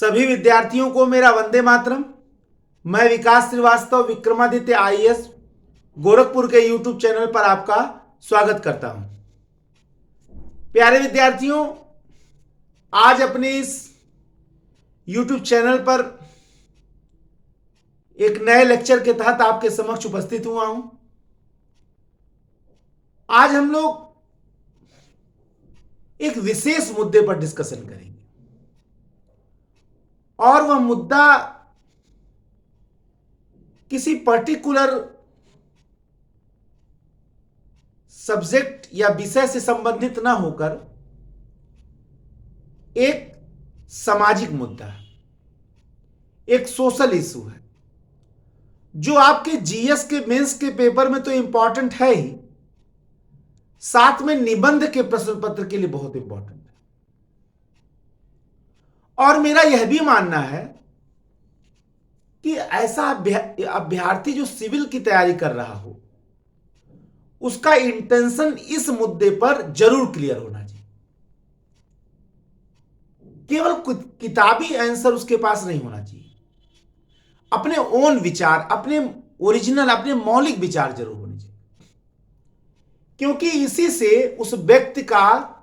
सभी विद्यार्थियों को मेरा वंदे मातरम। मैं विकास श्रीवास्तव विक्रमादित्य आईएएस गोरखपुर के यूट्यूब चैनल पर आपका स्वागत करता हूं। प्यारे विद्यार्थियों, आज अपने इस यूट्यूब चैनल पर एक नए लेक्चर के तहत आपके समक्ष उपस्थित हुआ हूं। आज हम लोग एक विशेष मुद्दे पर डिस्कशन करेंगे और वह मुद्दा किसी पर्टिकुलर सब्जेक्ट या विषय से संबंधित ना होकर एक सामाजिक मुद्दा है, एक सोशल इशू है जो आपके जीएस के मेंस के पेपर में तो इंपॉर्टेंट है ही, साथ में निबंध के प्रश्न पत्र के लिए बहुत इंपॉर्टेंट है। और मेरा यह भी मानना है कि ऐसा अभ्यर्थी जो सिविल की तैयारी कर रहा हो उसका इंटेंशन इस मुद्दे पर जरूर क्लियर होना चाहिए। केवल किताबी आंसर उसके पास नहीं होना चाहिए, अपने ओन विचार, अपने ओरिजिनल, अपने मौलिक विचार जरूर होने चाहिए, क्योंकि इसी से उस व्यक्ति का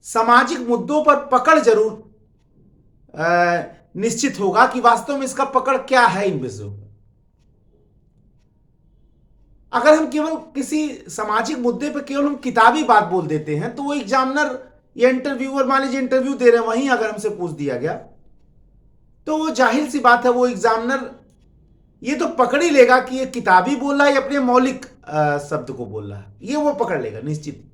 सामाजिक मुद्दों पर पकड़ जरूर निश्चित होगा कि वास्तव में इसका पकड़ क्या है इन विषयों पर। अगर हम केवल किसी सामाजिक मुद्दे पर केवल हम किताबी बात बोल देते हैं तो वो एग्जामिनर या इंटरव्यूअर, मान लीजिए इंटरव्यू दे रहे हैं, वहीं अगर हमसे पूछ दिया गया तो वो जाहिर सी बात है, वो एग्जामिनर ये तो पकड़ ही लेगा कि ये किताबी बोल रहा है या अपने मौलिक शब्द को बोल रहा है, ये वो पकड़ लेगा निश्चित।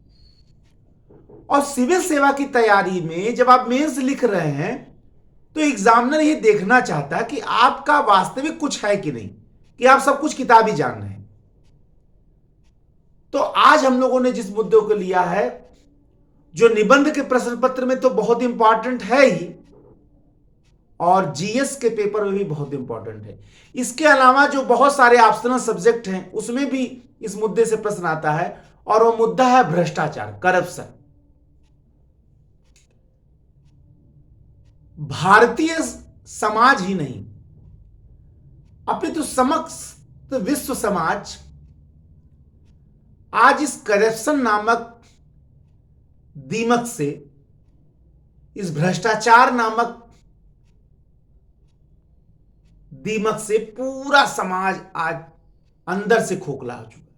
और सिविल सेवा की तैयारी में जब आप मेंस लिख रहे हैं तो एग्जामिनर ये देखना चाहता है कि आपका वास्तविक कुछ है कि नहीं, कि आप सब कुछ किताबी जान रहे हैं। तो आज हम लोगों ने जिस मुद्दे को लिया है, जो निबंध के प्रश्न पत्र में तो बहुत इंपॉर्टेंट है ही और जीएस के पेपर में भी बहुत इंपॉर्टेंट है, इसके अलावा जो बहुत सारे ऑप्शनल सब्जेक्ट हैं उसमें भी इस मुद्दे से प्रश्न आता है, और वो मुद्दा है भ्रष्टाचार, करप्शन। भारतीय समाज ही नहीं, अपितु समस्त विश्व समाज आज इस करप्शन नामक दीमक से, इस भ्रष्टाचार नामक दीमक से पूरा समाज आज अंदर से खोखला हो चुका है।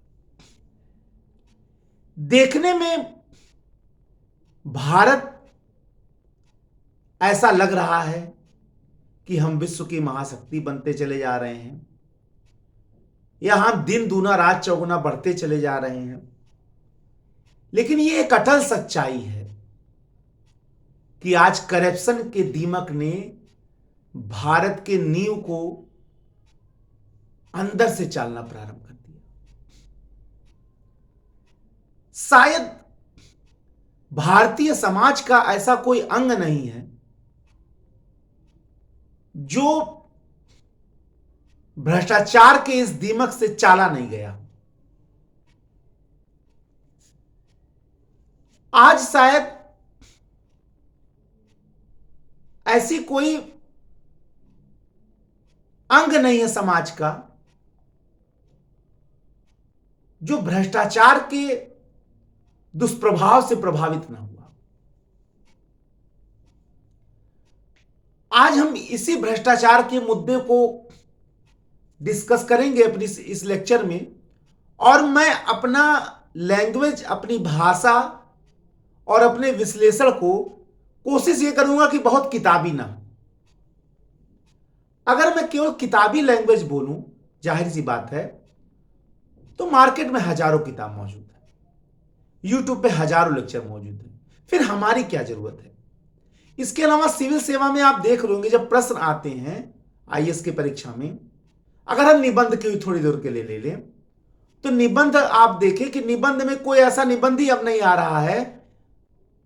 देखने में भारत ऐसा लग रहा है कि हम विश्व की महाशक्ति बनते चले जा रहे हैं, या हम दिन दूना रात चौगुना बढ़ते चले जा रहे हैं, लेकिन ये एक अटल सच्चाई है कि आज करप्शन के दीमक ने भारत के नींव को अंदर से चालना प्रारंभ कर दिया। शायद भारतीय समाज का ऐसा कोई अंग नहीं है जो भ्रष्टाचार के इस दीमक से चाला नहीं गया। आज शायद ऐसी कोई अंग नहीं है समाज का जो भ्रष्टाचार के दुष्प्रभाव से प्रभावित ना हुआ। आज हम इसी भ्रष्टाचार के मुद्दे को डिस्कस करेंगे अपनी इस लेक्चर में, और मैं अपना लैंग्वेज, अपनी भाषा और अपने विश्लेषण को कोशिश ये करूंगा कि बहुत किताबी ना हो। अगर मैं केवल किताबी लैंग्वेज बोलूं, जाहिर सी बात है, तो मार्केट में हजारों किताब मौजूद है, यूट्यूब पे हजारों लेक्चर मौजूद है, फिर हमारी क्या जरूरत है। इसके अलावा सिविल सेवा में आप देख रहे होंगे जब प्रश्न आते हैं आईएएस की परीक्षा में, अगर हम निबंध की थोड़ी देर के लिए ले लें तो निबंध आप देखें कि निबंध में कोई ऐसा निबंध ही अब नहीं आ रहा है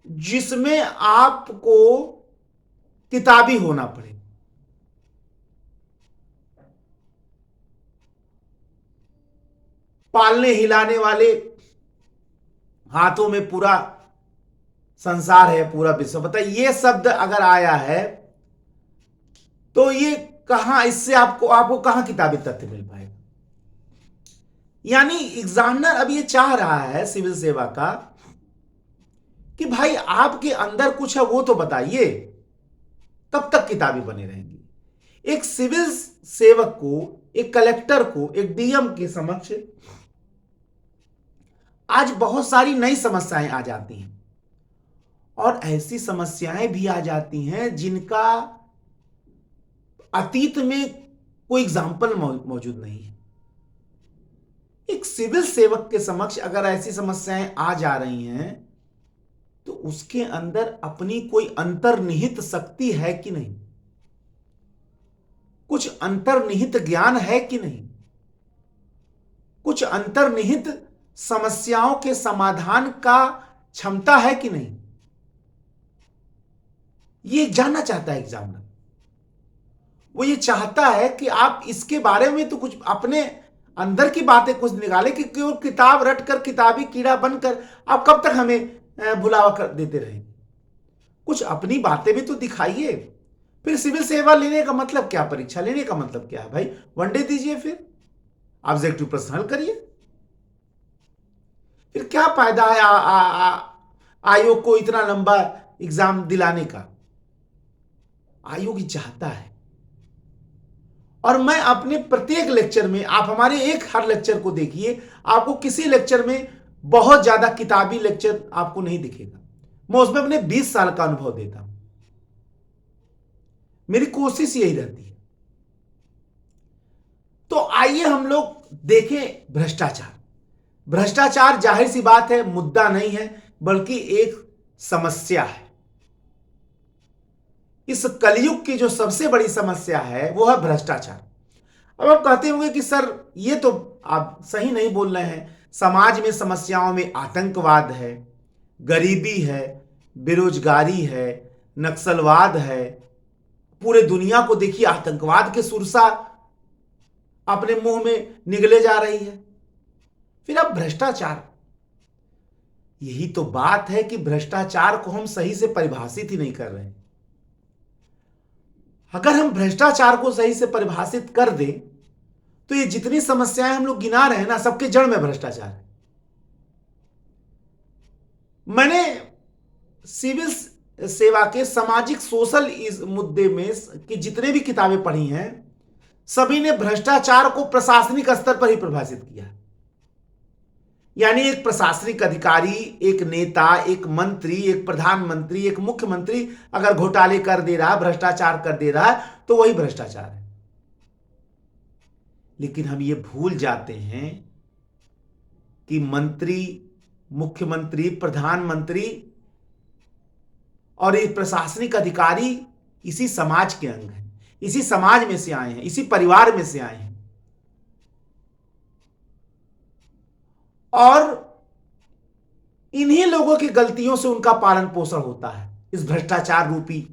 जिसमें आपको किताबी होना पड़े। पालने हिलाने वाले, हाथों में पूरा संसार है पूरा विश्व। बताइए, ये शब्द अगर आया है तो ये कहां, इससे आपको कहां किताबी तथ्य मिल पाएगा? यानी एग्जामिनर अब ये चाह रहा है सिविल सेवा का कि भाई आपके अंदर कुछ है वो तो बताइए, तब तक किताबी बने रहेंगी। एक सिविल सेवक को, एक कलेक्टर को, एक डीएम के समक्ष आज बहुत सारी नई समस्याएं आ जाती हैं, और ऐसी समस्याएं भी आ जाती हैं जिनका अतीत में कोई एग्जाम्पल मौजूद नहीं है। एक सिविल सेवक के समक्ष अगर ऐसी समस्याएं आ जा रही हैं तो उसके अंदर अपनी कोई अंतर्निहित शक्ति है कि नहीं, कुछ अंतर्निहित ज्ञान है कि नहीं, कुछ अंतर्निहित समस्याओं के समाधान का क्षमता है कि नहीं, ये जानना चाहता है एग्जामिनर। वो ये चाहता है कि आप इसके बारे में तो कुछ अपने अंदर की बातें कुछ निकाले, कि केवल किताब रट कर, किताबी कीड़ा बनकर आप कब तक हमें भुलावा कर देते रहेंगे। कुछ अपनी बातें भी तो दिखाइए। फिर सिविल सेवा लेने का मतलब क्या, परीक्षा लेने का मतलब क्या है भाई? वनडे दीजिए, फिर ऑब्जेक्टिव प्रश्न हल करिए। फिर क्या फायदा है आयोग को इतना लंबा एग्जाम दिलाने का? आयोग ही चाहता है। और मैं अपने प्रत्येक लेक्चर में, आप हमारे हर लेक्चर को देखिए, आपको किसी लेक्चर में बहुत ज्यादा किताबी लेक्चर आपको नहीं दिखेगा। मैं उसमें अपने 20 साल का अनुभव देता हूं। मेरी कोशिश यही रहती है। तो आइए हम लोग देखें भ्रष्टाचार। भ्रष्टाचार जाहिर सी बात है मुद्दा नहीं है, बल्कि एक समस्या है। इस कलयुग की जो सबसे बड़ी समस्या है वो है भ्रष्टाचार। अब आप कहते होंगे कि सर ये तो आप सही नहीं बोल रहे हैं, समाज में समस्याओं में आतंकवाद है, गरीबी है, बेरोजगारी है, नक्सलवाद है, पूरे दुनिया को देखिए आतंकवाद के सुरसा अपने मुंह में निगले जा रही है। फिर अब भ्रष्टाचार, यही तो बात है कि भ्रष्टाचार को हम सही से परिभाषित ही नहीं कर रहे हैं। अगर हम भ्रष्टाचार को सही से परिभाषित कर दें तो ये जितनी समस्याएं हम लोग गिना रहे हैं ना, सबके जड़ में भ्रष्टाचार है। मैंने सिविल सेवा के सामाजिक सोशल इस मुद्दे में कि जितने भी किताबें पढ़ी हैं, सभी ने भ्रष्टाचार को प्रशासनिक स्तर पर ही परिभाषित किया। यानी एक प्रशासनिक अधिकारी, एक नेता, एक मंत्री, एक प्रधानमंत्री, एक मुख्यमंत्री अगर घोटाले कर दे रहा है, भ्रष्टाचार कर दे रहा है, तो वही भ्रष्टाचार है। लेकिन हम ये भूल जाते हैं कि मंत्री, मुख्यमंत्री, प्रधानमंत्री और ये प्रशासनिक अधिकारी इसी समाज के अंग हैं, इसी समाज में से आए हैं, इसी परिवार में से आए हैं। और इन्हीं लोगों की गलतियों से उनका पालन पोषण होता है, इस भ्रष्टाचार रूपी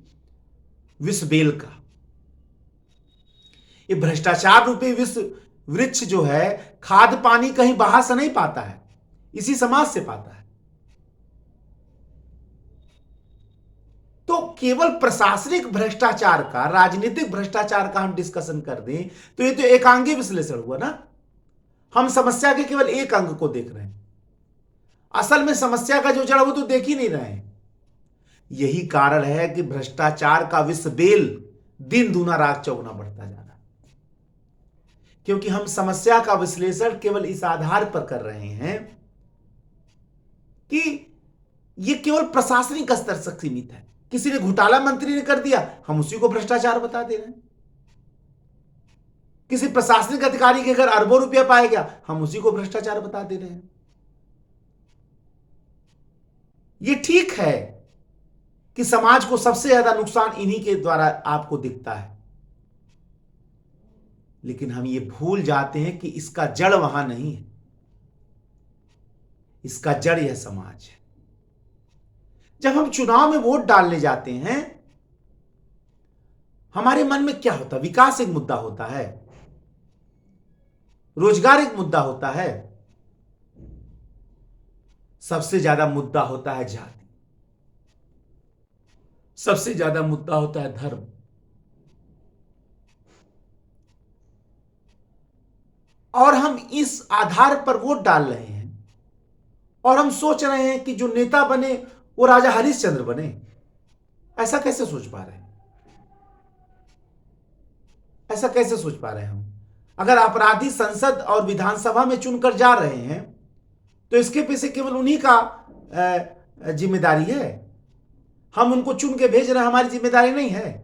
विष बेल का। ये भ्रष्टाचार रूपी विष वृक्ष जो है, खाद पानी कहीं बाहर से नहीं पाता है, इसी समाज से पाता है। तो केवल प्रशासनिक भ्रष्टाचार का, राजनीतिक भ्रष्टाचार का हम डिस्कशन कर दें तो ये तो एकांगी विश्लेषण हुआ ना। हम समस्या के केवल एक अंग को देख रहे हैं, असल में समस्या का जो जड़ वो तो देख ही नहीं रहे हैं। यही कारण है कि भ्रष्टाचार का विष बेल दिन दूना रात चौगुना बढ़ता जा रहा है, क्योंकि हम समस्या का विश्लेषण केवल इस आधार पर कर रहे हैं कि यह केवल प्रशासनिक स्तर तक सीमित है। किसी ने घोटाला मंत्री ने कर दिया, हम उसी को भ्रष्टाचार बता दे रहे हैं। किसी प्रशासनिक अधिकारी के घर अरबों रुपया पाया गया, हम उसी को भ्रष्टाचार बता दे रहे हैं। यह ठीक है कि समाज को सबसे ज्यादा नुकसान इन्हीं के द्वारा आपको दिखता है, लेकिन हम ये भूल जाते हैं कि इसका जड़ वहां नहीं है, इसका जड़ यह समाज है। जब हम चुनाव में वोट डालने जाते हैं, हमारे मन में क्या होता है? विकास एक मुद्दा होता है, रोजगार एक मुद्दा होता है, सबसे ज्यादा मुद्दा होता है जाति। सबसे ज्यादा मुद्दा होता है धर्म। और हम इस आधार पर वोट डाल रहे हैं और हम सोच रहे हैं कि जो नेता बने वो राजा हरिश्चंद्र बने। ऐसा कैसे सोच पा रहे हैं? ऐसा कैसे सोच पा रहे हैं हम? अगर अपराधी संसद और विधानसभा में चुनकर जा रहे हैं तो इसके पीछे केवल उन्हीं का जिम्मेदारी है। हम उनको चुन के भेज रहे हैं, हमारी जिम्मेदारी नहीं है।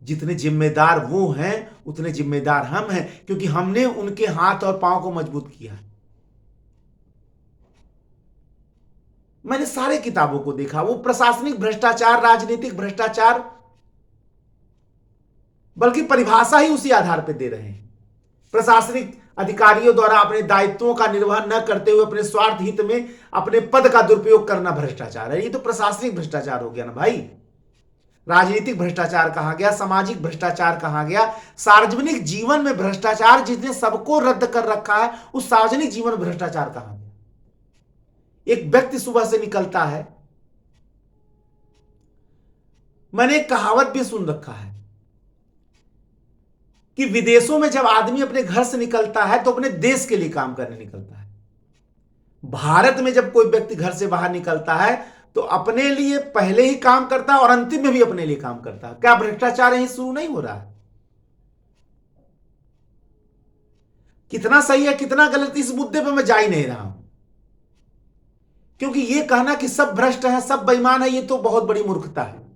जितने जिम्मेदार वो हैं उतने जिम्मेदार हम हैं, क्योंकि हमने उनके हाथ और पांव को मजबूत किया है। मैंने सारे किताबों को देखा, वो प्रशासनिक भ्रष्टाचार, राजनीतिक भ्रष्टाचार, बल्कि परिभाषा ही उसी आधार पर दे रहे हैं। प्रशासनिक अधिकारियों द्वारा अपने दायित्वों का निर्वहन न करते हुए अपने स्वार्थ हित में अपने पद का दुरुपयोग करना भ्रष्टाचार है। ये तो प्रशासनिक भ्रष्टाचार हो गया ना भाई। राजनीतिक भ्रष्टाचार कहा गया, सामाजिक भ्रष्टाचार कहा गया, सार्वजनिक जीवन में भ्रष्टाचार जिसने सबको रद्द कर रखा है, उस सार्वजनिक जीवन में भ्रष्टाचार कहा गया। एक व्यक्ति सुबह से निकलता है, मैंने एक कहावत भी सुन रखा है कि विदेशों में जब आदमी अपने घर से निकलता है तो अपने देश के लिए काम करने निकलता है। भारत में जब कोई व्यक्ति घर से बाहर निकलता है तो अपने लिए पहले ही काम करता है और अंतिम में भी अपने लिए काम करता है। क्या भ्रष्टाचार यही शुरू नहीं हो रहा है? कितना सही है कितना गलत, इस मुद्दे पर मैं जा ही नहीं रहा हूं, क्योंकि यह कहना कि सब भ्रष्ट है, सब बेईमान है, यह तो बहुत बड़ी मूर्खता है।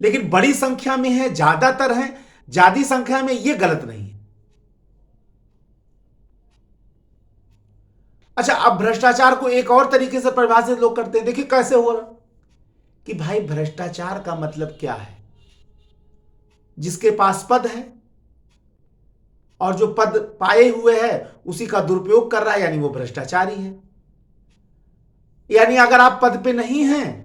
लेकिन बड़ी संख्या में है, ज्यादातर है, ज्यादा संख्या में, यह गलत नहीं है। अच्छा, अब भ्रष्टाचार को एक और तरीके से परिभाषित लोग करते हैं। देखिए कैसे हो रहा कि भाई भ्रष्टाचार का मतलब क्या है? जिसके पास पद है और जो पद पाए हुए है उसी का दुरुपयोग कर रहा है, यानी वो भ्रष्टाचारी है। यानी अगर आप पद पे नहीं हैं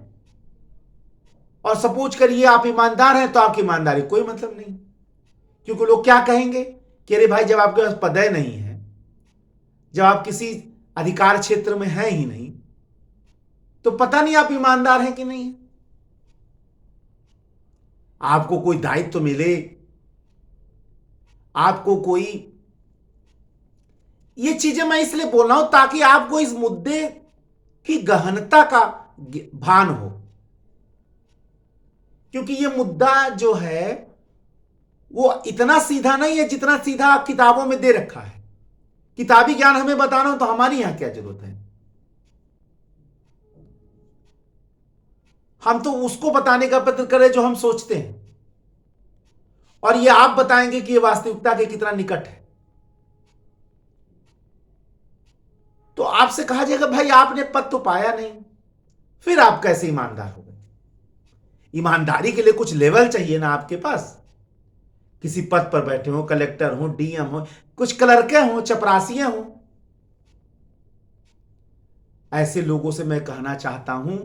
और सपोज करिए आप ईमानदार हैं तो आपकी ईमानदारी कोई मतलब नहीं, क्योंकि लोग क्या कहेंगे कि अरे भाई जब आपके पास पद नहीं है, जब आप किसी अधिकार क्षेत्र में है ही नहीं, तो पता नहीं आप ईमानदार हैं कि नहीं है। आपको कोई दायित्व तो मिले, आपको कोई, ये चीजें मैं इसलिए बोल रहा हूं ताकि आपको इस मुद्दे की गहनता का भान हो, क्योंकि ये मुद्दा जो है वो इतना सीधा नहीं है जितना सीधा किताबों में दे रखा है। किताबी ज्ञान हमें बताना हो तो हमारी यहां क्या जरूरत है? हम तो उसको बताने का प्रयत्न करें जो हम सोचते हैं, और ये आप बताएंगे कि ये वास्तविकता के कितना निकट है। तो आपसे कहा जाएगा भाई आपने पद तो पाया नहीं, फिर आप कैसे ईमानदार हो गए? ईमानदारी के लिए कुछ लेवल चाहिए ना आपके पास। किसी पद पर बैठे हो, कलेक्टर हो, डीएम हो, कुछ क्लर्के हो, चपरासियां हो, ऐसे लोगों से मैं कहना चाहता हूं,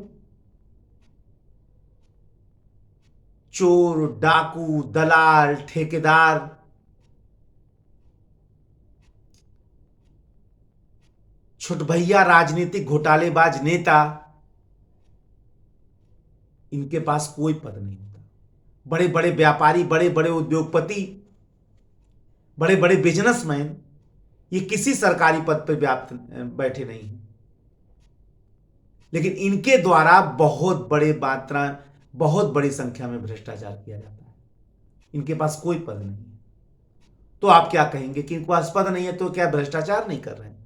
चोर, डाकू, दलाल, ठेकेदार, छुटभैया, राजनीतिक घोटालेबाज नेता, इनके पास कोई पद नहीं होता। बड़े बड़े व्यापारी, बड़े बड़े उद्योगपति, बड़े बड़े बिजनेसमैन, ये किसी सरकारी पद पर बैठे नहीं हैं, लेकिन इनके द्वारा बहुत बड़ी संख्या में भ्रष्टाचार किया जाता है। इनके पास कोई पद नहीं है, तो आप क्या कहेंगे कि इनके पास पद नहीं है तो क्या भ्रष्टाचार नहीं कर रहे हैं?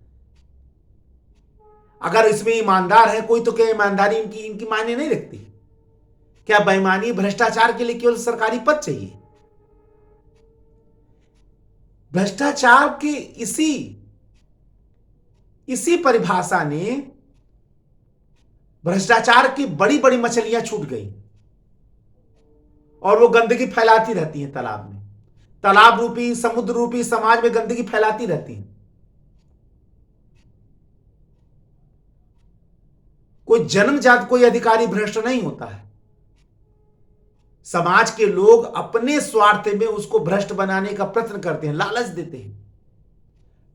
अगर इसमें ईमानदार है कोई, तो क्या ईमानदारी इनकी मायने नहीं रखती? क्या बेईमानी, भ्रष्टाचार के लिए केवल सरकारी पद चाहिए? भ्रष्टाचार के इसी परिभाषा ने भ्रष्टाचार की बड़ी बड़ी मछलियां छूट गई और वो गंदगी फैलाती रहती हैं तालाब में। तालाब रूपी, समुद्र रूपी समाज में गंदगी फैलाती रहती है। कोई जन्मजात कोई अधिकारी भ्रष्ट नहीं होता है। समाज के लोग अपने स्वार्थ में उसको भ्रष्ट बनाने का प्रयत्न करते हैं, लालच देते हैं।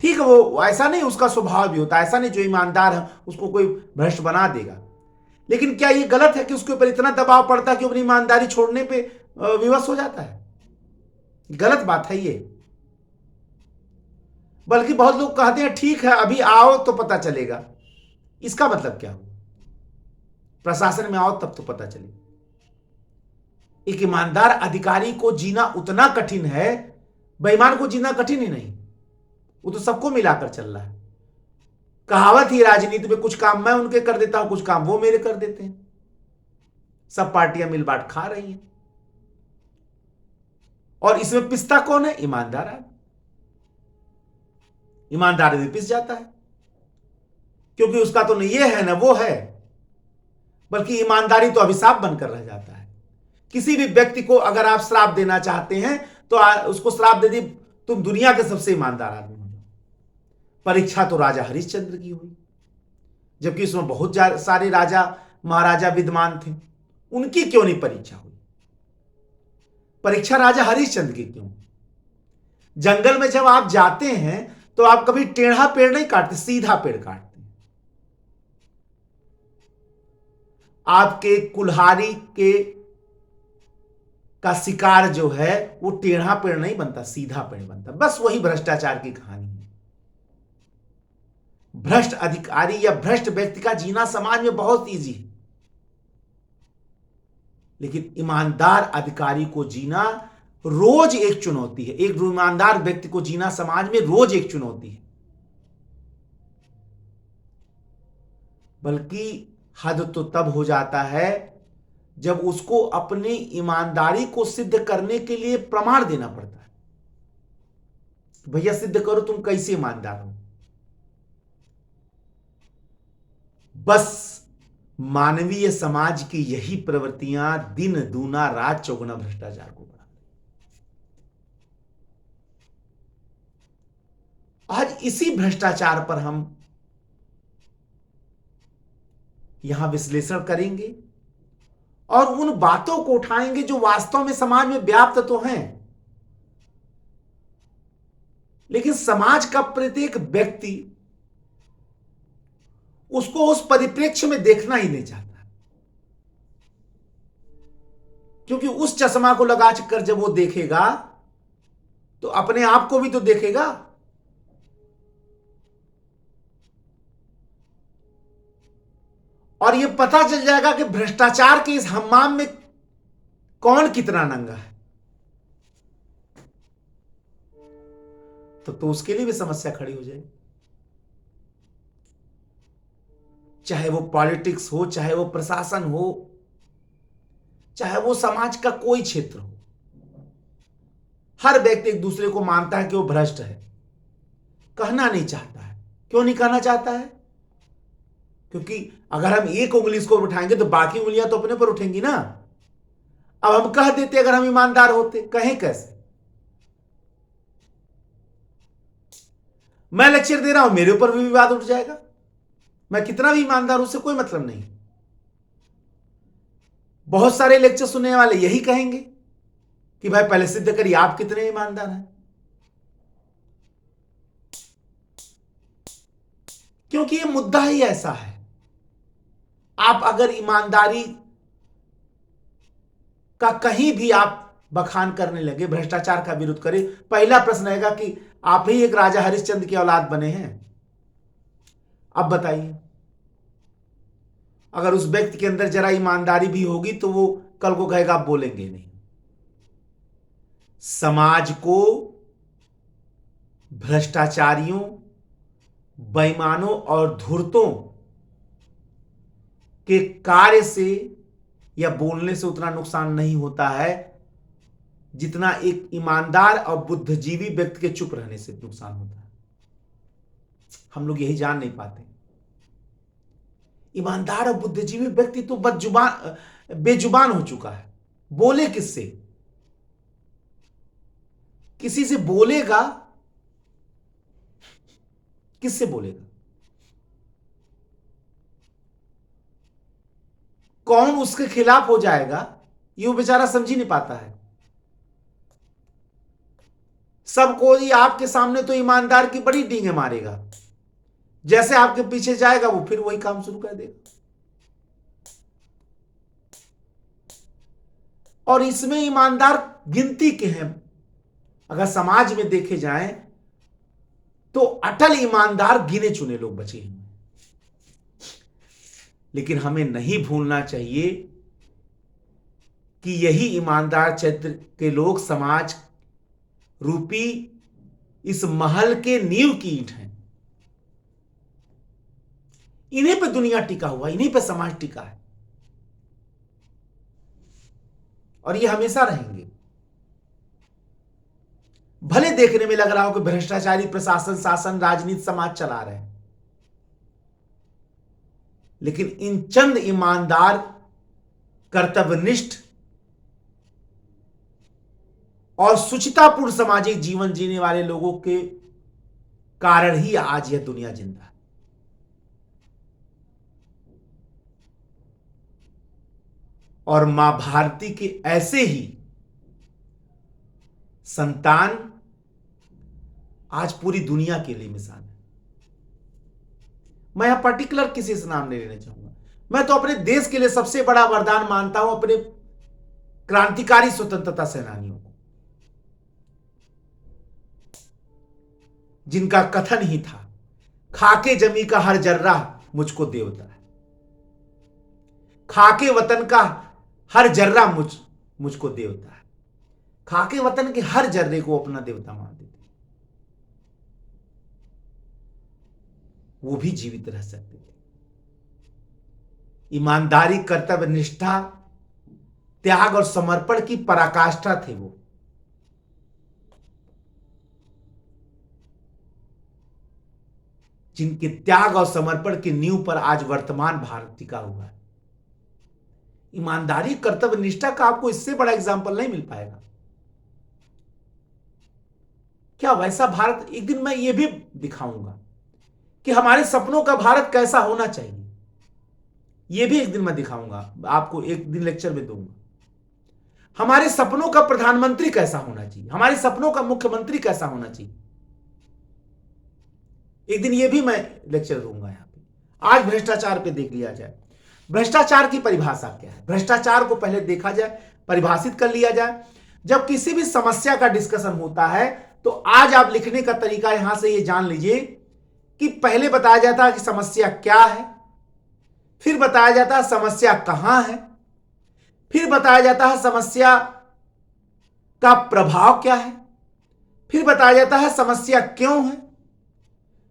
ठीक है, वो ऐसा नहीं, उसका स्वभाव भी होता है, ऐसा नहीं जो ईमानदार है उसको कोई भ्रष्ट बना देगा। लेकिन क्या ये गलत है कि उसके ऊपर इतना दबाव पड़ता है कि अपनी ईमानदारी छोड़ने पे विवश हो जाता है? गलत बात है ये। बल्कि बहुत लोग कहते हैं ठीक है अभी आओ तो पता चलेगा। इसका मतलब क्या हुआ? प्रशासन में आओ तब तो पता चलेगा। एक ईमानदार अधिकारी को जीना उतना कठिन है, बेईमान को जीना कठिन ही नहीं। वो तो सबको मिलाकर चल रहा है। कहावत ही राजनीति में, कुछ काम मैं उनके कर देता हूं, कुछ काम वो मेरे कर देते हैं। सब पार्टियां मिल बांट खा रही हैं। और इसमें पिसता कौन है? ईमानदार आदमी। ईमानदार भी पिस जाता है, क्योंकि उसका तो नहीं ये है ना वो है, बल्कि ईमानदारी तो अभिशाप बनकर रह जाता है। किसी भी व्यक्ति को अगर आप श्राप देना चाहते हैं तो उसको श्राप दे दी, तुम दुनिया के सबसे ईमानदार आदमी हो। परीक्षा तो राजा हरिश्चंद्र की हुई, जबकि उसमें बहुत सारे राजा महाराजा विद्यमान थे। उनकी क्यों नहीं परीक्षा हुई? परीक्षा राजा हरिश्चंद्र की क्यों? जंगल में जब आप जाते हैं तो आप कभी टेढ़ा पेड़ नहीं काटते, सीधा पेड़ काटते हैं। आपके कुल्हाड़ी के का शिकार जो है वो टेढ़ा पेड़ नहीं बनता, सीधा पेड़ बनता। बस वही भ्रष्टाचार की कहानी है। भ्रष्ट अधिकारी या भ्रष्ट व्यक्ति का जीना समाज में बहुत इजी है, लेकिन ईमानदार अधिकारी को जीना रोज एक चुनौती है। एक ईमानदार व्यक्ति को जीना समाज में रोज एक चुनौती है। बल्कि हद तो तब हो जाता है जब उसको अपनी ईमानदारी को सिद्ध करने के लिए प्रमाण देना पड़ता है। भैया सिद्ध करो तुम कैसे ईमानदार हो। बस मानवीय समाज की यही प्रवृत्तियां दिन दूना रात चौगुना भ्रष्टाचार को बढ़ा। आज इसी भ्रष्टाचार पर हम यहां विश्लेषण करेंगे और उन बातों को उठाएंगे जो वास्तव में समाज में व्याप्त तो हैं, लेकिन समाज का प्रत्येक व्यक्ति उसको उस परिप्रेक्ष्य में देखना ही नहीं चाहता, क्योंकि उस चश्मा को लगा कर जब वो देखेगा तो अपने आप को भी तो देखेगा। और ये पता चल जाएगा कि भ्रष्टाचार के इस हम्माम में कौन कितना नंगा है। तो उसके लिए भी समस्या खड़ी हो जाएगी। चाहे वो पॉलिटिक्स हो, चाहे वो प्रशासन हो, चाहे वो समाज का कोई क्षेत्र हो, हर व्यक्ति एक दूसरे को मानता है कि वो भ्रष्ट है। कहना नहीं चाहता है। क्यों नहीं कहना चाहता है? क्योंकि अगर हम एक उंगली इसको उठाएंगे तो बाकी उंगलियां तो अपने पर उठेंगी ना। अब हम कह देते अगर हम ईमानदार होते, कहें कैसे? मैं लेक्चर दे रहा हूं, मेरे ऊपर भी विवाद उठ जाएगा। मैं कितना भी ईमानदार हूं, उससे कोई मतलब नहीं। बहुत सारे लेक्चर सुनने वाले यही कहेंगे कि भाई पहले सिद्ध करिए आप कितने ईमानदार हैं। क्योंकि ये मुद्दा ही ऐसा है। आप अगर ईमानदारी का कहीं भी आप बखान करने लगे, भ्रष्टाचार का विरोध करें, पहला प्रश्न आएगा कि आप ही एक राजा हरिश्चंद्र की औलाद बने हैं। अब बताइए, अगर उस व्यक्ति के अंदर जरा ईमानदारी भी होगी तो वो कल को कहेगा आप बोलेंगे नहीं। समाज को भ्रष्टाचारियों, बेईमानों और धूर्तों के कार्य से या बोलने से उतना नुकसान नहीं होता है जितना एक ईमानदार और बुद्धिजीवी व्यक्ति के चुप रहने से नुकसान होता है। हम लोग यही जान नहीं पाते। ईमानदार और बुद्धिजीवी व्यक्ति तो बेजुबान हो चुका है। बोले किससे? किसी से बोलेगा, किससे बोलेगा? कौन उसके खिलाफ हो जाएगा, ये वो बेचारा समझ ही नहीं पाता है। सबको ही आपके सामने तो ईमानदार की बड़ी डींगे मारेगा, जैसे आपके पीछे जाएगा वो फिर वही काम शुरू कर देगा। और इसमें ईमानदार गिनती के हैं। अगर समाज में देखे जाएं तो अटल ईमानदार गिने चुने लोग बचे हैं। लेकिन हमें नहीं भूलना चाहिए कि यही ईमानदार चरित्र के लोग समाज रूपी इस महल के नींव की ईंट हैं। इन्हीं पे दुनिया टिका हुआ, इन्हीं पे समाज टिका है और ये हमेशा रहेंगे। भले देखने में लग रहा हो कि भ्रष्टाचारी प्रशासन, शासन, राजनीति, समाज चला रहे हैं, लेकिन इन चंद ईमानदार, कर्तव्यनिष्ठ और शुचितापूर्ण सामाजिक जीवन जीने वाले लोगों के कारण ही आज यह दुनिया जिंदा है। और मां भारती के ऐसे ही संतान आज पूरी दुनिया के लिए मिसाल है। मैं यहां पर्टिकुलर किसी से नाम नहीं लेना चाहूंगा। मैं तो अपने देश के लिए सबसे बड़ा वरदान मानता हूं अपने क्रांतिकारी स्वतंत्रता सेनानियों को, जिनका कथन ही था, खाके जमी का हर जर्रा मुझको देवता है, खाके वतन का हर जर्रा मुझको देवता है। खाके वतन के हर जर्रे को अपना देवता मानते थे। वो भी जीवित रह सकते थे। ईमानदारी, कर्तव्य निष्ठा, त्याग और समर्पण की पराकाष्ठा थे वो। जिनके त्याग और समर्पण की नींव पर आज वर्तमान भारत टिका हुआ है। ईमानदारी, कर्तव्य निष्ठा का आपको इससे बड़ा एग्जाम्पल नहीं मिल पाएगा। क्या वैसा भारत, एक दिन मैं ये भी दिखाऊंगा कि हमारे सपनों का भारत कैसा होना चाहिए। ये भी एक दिन मैं दिखाऊंगा, आपको एक दिन लेक्चर में दूंगा। हमारे सपनों का प्रधानमंत्री कैसा होना चाहिए, हमारे सपनों का मुख्यमंत्री कैसा होना चाहिए। एक दिन ये भी मैं लेक्चर दूंगा यहां पे। आज भ्रष्टाचार पे देख लिया जाए। भ्रष्टाचार की परिभाषा क्या है, भ्रष्टाचार को पहले देखा जाए, परिभाषित कर लिया जाए। जब किसी भी समस्या का डिस्कशन होता है तो आज आप लिखने का तरीका यहां से ये जान लीजिए कि पहले बताया जाता है कि समस्या क्या है, फिर बताया जाता है समस्या कहां है, फिर बताया जाता है समस्या का प्रभाव क्या है, फिर बताया जाता है समस्या क्यों है,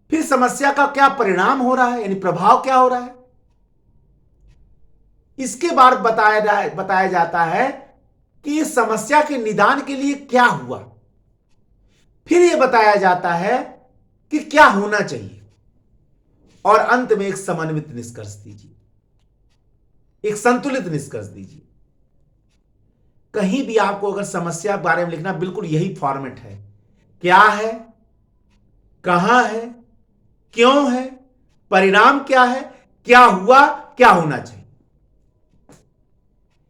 फिर समस्या का क्या परिणाम हो रहा है, यानी प्रभाव क्या हो रहा है। इसके बाद बताया जाता है कि इस समस्या के निदान के लिए क्या हुआ, फिर यह बताया जाता है कि क्या होना चाहिए, और अंत में एक समन्वित निष्कर्ष दीजिए, एक संतुलित निष्कर्ष दीजिए। कहीं भी आपको अगर समस्या के बारे में लिखना, बिल्कुल यही फॉर्मेट है। क्या है, कहां है, क्यों है, परिणाम क्या है, क्या हुआ, क्या होना चाहिए।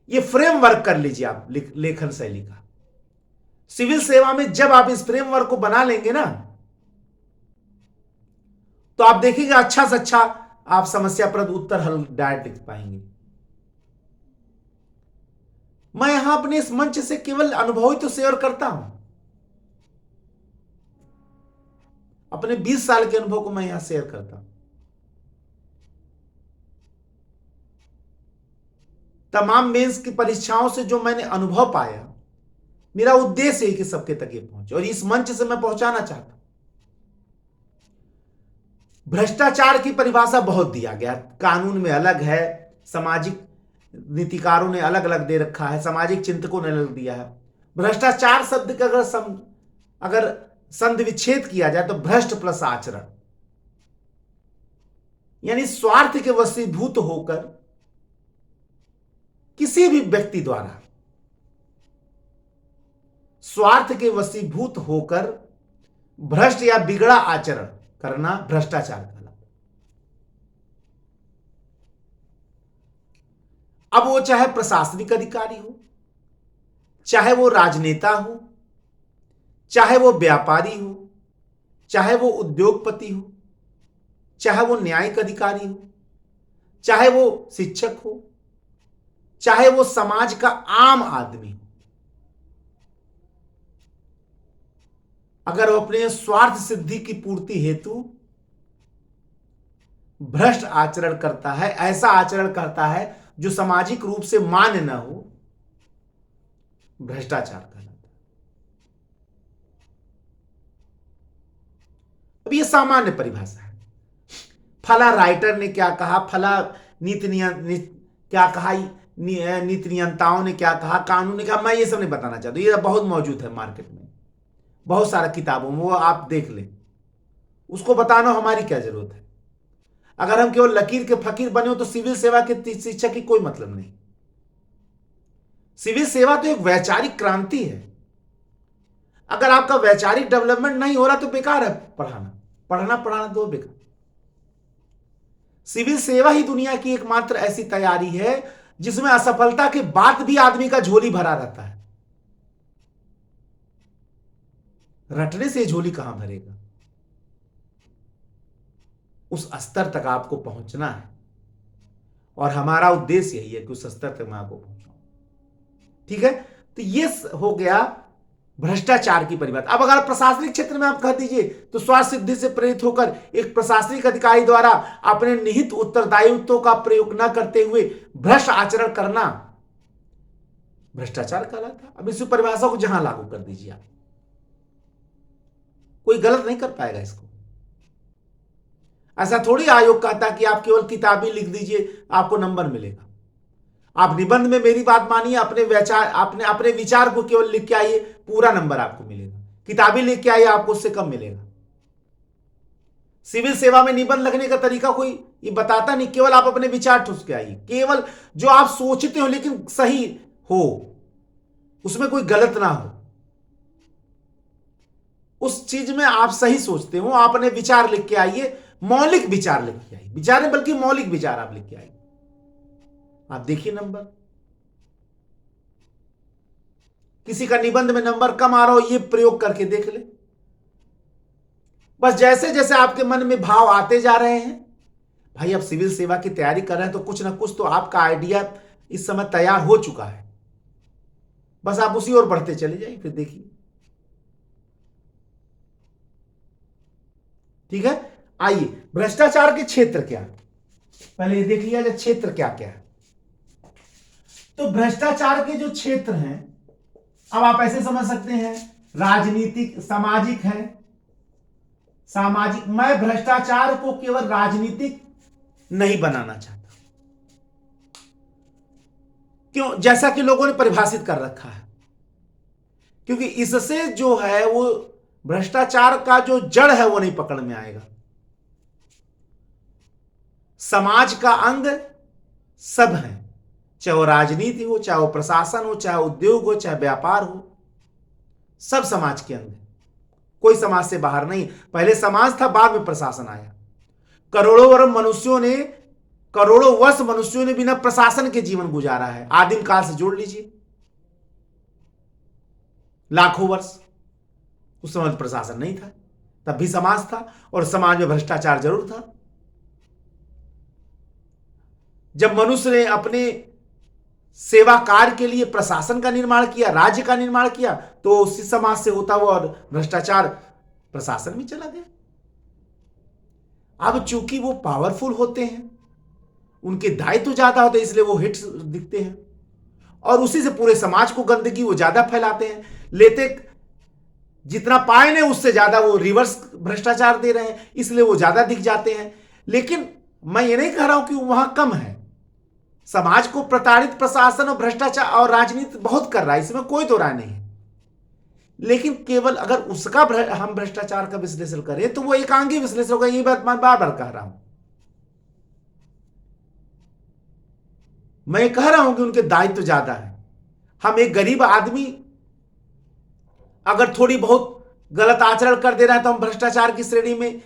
ये फ्रेमवर्क कर लीजिए आप लेखन शैली का। सिविल सेवा में जब आप इस फ्रेमवर्क को बना लेंगे ना, तो आप देखेंगे अच्छा से अच्छा आप समस्याप्रद उत्तर हल डायरेक्ट लिख पाएंगे। मैं यहां अपने इस मंच से केवल अनुभव ही तो शेयर करता हूं। अपने 20 साल के अनुभव को मैं यहां शेयर करता हूं। तमाम मेंस की परीक्षाओं से जो मैंने अनुभव पाया, मेरा उद्देश्य है कि सबके तक ये पहुंचे, और इस मंच से मैं पहुंचाना चाहता हूं। भ्रष्टाचार की परिभाषा बहुत दिया गया, कानून में अलग है, सामाजिक नीतिकारों ने अलग अलग दे रखा है, सामाजिक चिंतकों ने अलग दिया है। भ्रष्टाचार शब्द का अगर संधि विच्छेद किया जाए तो भ्रष्ट प्लस आचरण, यानी स्वार्थ के वशीभूत होकर किसी भी व्यक्ति द्वारा स्वार्थ के वशीभूत होकर भ्रष्ट या बिगड़ा आचरण करना भ्रष्टाचार कहलाता। अब वो चाहे प्रशासनिक अधिकारी हो, चाहे वो राजनेता हो, चाहे वो व्यापारी हो, चाहे वो उद्योगपति हो, चाहे वो न्यायिक अधिकारी हो, चाहे वो शिक्षक हो, चाहे वो समाज का आम आदमी हो, अगर वो अपने स्वार्थ सिद्धि की पूर्ति हेतु भ्रष्ट आचरण करता है, ऐसा आचरण करता है जो सामाजिक रूप से मान्य न हो, भ्रष्टाचार कहलाता है। अब ये सामान्य परिभाषा है। फला राइटर ने क्या कहा, फला क्या कहा, नीति नियंताओं ने क्या कहा, कानून ने कहा, मैं ये सब नहीं बताना चाहता। ये बहुत मौजूद है मार्केट में, बहुत सारा किताबों में, वो आप देख लें। उसको बताना हमारी क्या जरूरत है। अगर हम केवल लकीर के फकीर बने हो तो सिविल सेवा की शिक्षा की कोई मतलब नहीं। सिविल सेवा तो एक वैचारिक क्रांति है। अगर आपका वैचारिक डेवलपमेंट नहीं हो रहा तो बेकार है पढ़ना दो बेकार। सिविल सेवा ही दुनिया की एकमात्र ऐसी तैयारी है जिसमें असफलता के बाद भी आदमी का झोली भरा रहता है। रटने से झोली कहां भरेगा। उस स्तर तक आपको पहुंचना है और हमारा उद्देश्य यही है कि उस स्तर तक मैं आपको पहुंचाऊं। ठीक है, तो ये हो गया भ्रष्टाचार की परिभाषा। अब अगर प्रशासनिक क्षेत्र में आप कह दीजिए तो स्वार्थ सिद्धि से प्रेरित होकर एक प्रशासनिक अधिकारी द्वारा अपने निहित उत्तरदायित्वों का प्रयोग न करते हुए भ्रष्ट आचरण करना भ्रष्टाचार कहलाता। अब इस परिभाषा को जहां लागू कर दीजिए आप, कोई गलत नहीं कर पाएगा इसको। ऐसा थोड़ी आयोग कहता कि आप केवल किताबी लिख दीजिए आपको नंबर मिलेगा। आप निबंध में मेरी बात मानिए, अपने विचार को केवल लिख के आइए, पूरा नंबर आपको मिलेगा। किताबी लिख के आइए, आपको उससे कम मिलेगा। सिविल सेवा में निबंध लिखने का तरीका कोई ये बताता नहीं, केवल आप अपने विचार ठूस के आइए। केवल जो आप सोचते हो लेकिन सही हो, उसमें कोई गलत ना हो, उस चीज में आप सही सोचते हो, आप अपने विचार लिख के आइए, मौलिक विचार लिख के आइए। विचार नहीं बल्कि मौलिक विचार आप लिख के आइए, आप देखिए नंबर। किसी का निबंध में नंबर कम आ रहा हो, ये प्रयोग करके देख ले। बस जैसे जैसे आपके मन में भाव आते जा रहे हैं, भाई अब सिविल सेवा की तैयारी कर रहे हैं तो कुछ ना कुछ तो आपका आइडिया इस समय तैयार हो चुका है। बस आप उसी ओर बढ़ते चले जाइए, फिर देखिए। ठीक है, आइए भ्रष्टाचार के क्षेत्र क्या है, पहले ये देख लिया जाए क्षेत्र क्या क्या है। तो भ्रष्टाचार के जो क्षेत्र हैं, अब आप ऐसे समझ सकते हैं, राजनीतिक, सामाजिक है। सामाजिक, मैं भ्रष्टाचार को केवल राजनीतिक नहीं बनाना चाहता। क्यों? जैसा कि लोगों ने परिभाषित कर रखा है, क्योंकि इससे जो है वो भ्रष्टाचार का जो जड़ है वो नहीं पकड़ में आएगा। समाज का अंग सब है, चाहे वो राजनीति हो, चाहे वो प्रशासन हो, चाहे उद्योग हो, चाहे व्यापार हो, सब समाज के अंग है। कोई समाज से बाहर नहीं। पहले समाज था, बाद में प्रशासन आया। करोड़ों वर्ष मनुष्यों ने बिना प्रशासन के जीवन गुजारा है। आदिम काल से जोड़ लीजिए, लाखों वर्ष। उस समय प्रशासन नहीं था, तब भी समाज था, और समाज में भ्रष्टाचार जरूर था। जब मनुष्य ने अपने सेवा कार्य के लिए प्रशासन का निर्माण किया, राज्य का निर्माण किया, तो उसी समाज से होता हुआ और भ्रष्टाचार प्रशासन में चला गया। अब चूंकि वो पावरफुल होते हैं, उनके दायित्व ज्यादा होते हैं, इसलिए वो हिट्स दिखते हैं, और उसी से पूरे समाज को गंदगी वो ज्यादा फैलाते हैं। लेते जितना पाए ने उससे ज्यादा वो रिवर्स भ्रष्टाचार दे रहे हैं, इसलिए वो ज्यादा दिख जाते हैं। लेकिन मैं ये नहीं कह रहा हूं कि वहां कम है। समाज को प्रताड़ित प्रशासन और भ्रष्टाचार और राजनीति बहुत कर रहा है, इसमें कोई दो राय नहीं है। लेकिन केवल अगर उसका हम भ्रष्टाचार का विश्लेषण करें तो वो एकांगी विश्लेषण होगा। ये बात मैं बार बार कह रहा हूं। मैं कह रहा हूं कि उनके दायित्व ज्यादा है। हम एक गरीब आदमी अगर थोड़ी बहुत गलत आचरण कर दे रहा है तो हम भ्रष्टाचार की श्रेणी में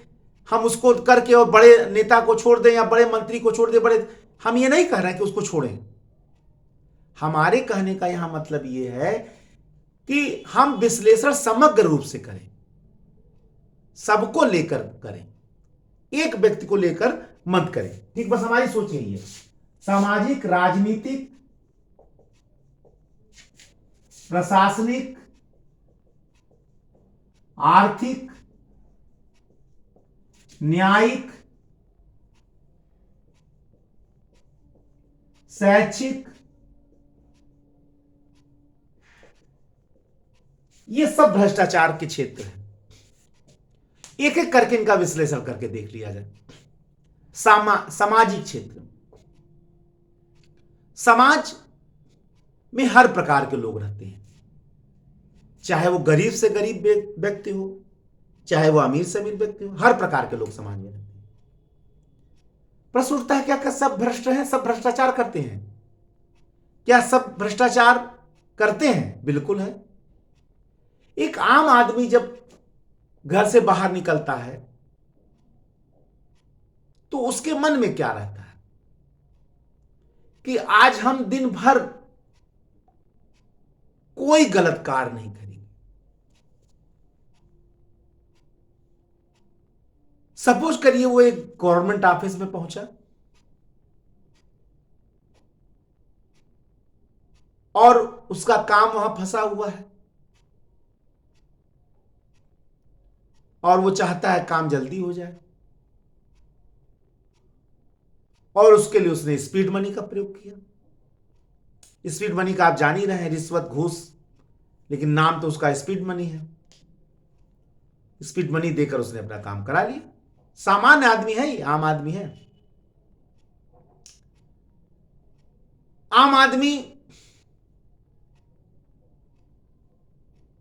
हम उसको करके और बड़े नेता को छोड़ दें या बड़े मंत्री को छोड़ दें। हम ये नहीं कह रहे हैं कि उसको छोड़ें। हमारे कहने का यहां मतलब ये है कि हम विश्लेषण समग्र रूप से करें, सबको लेकर करें, एक व्यक्ति को लेकर मत करें। ठीक, बस हमारी सोच यही है। सामाजिक, राजनीतिक प्रशासनिक, आर्थिक, न्यायिक, शैक्षिक, ये सब भ्रष्टाचार के क्षेत्र हैं। एक एक करके इनका विश्लेषण करके देख लिया जाए। सामाजिक क्षेत्र, समाज में हर प्रकार के लोग रहते हैं, चाहे वो गरीब से गरीब व्यक्ति हो, चाहे वो अमीर से अमीर व्यक्ति हो, हर प्रकार के लोग समाज में रहते हैं। प्रश्न उठता है, क्या सब भ्रष्ट हैं, सब भ्रष्टाचार करते हैं? क्या सब भ्रष्टाचार करते हैं? बिल्कुल है। एक आम आदमी जब घर से बाहर निकलता है तो उसके मन में क्या रहता है कि आज हम दिन भर कोई गलत कार्य नहीं करेंगे। सपोज करिए वो एक गवर्नमेंट ऑफिस में पहुंचा और उसका काम वहां फंसा हुआ है और वो चाहता है काम जल्दी हो जाए, और उसके लिए उसने स्पीड मनी का प्रयोग किया। स्पीड मनी का आप जान ही रहे हैं, रिश्वत, घूस, लेकिन नाम तो उसका स्पीड मनी है। स्पीड मनी देकर उसने अपना काम करा लिया। सामान्य आदमी है, ये आम आदमी है। आम आदमी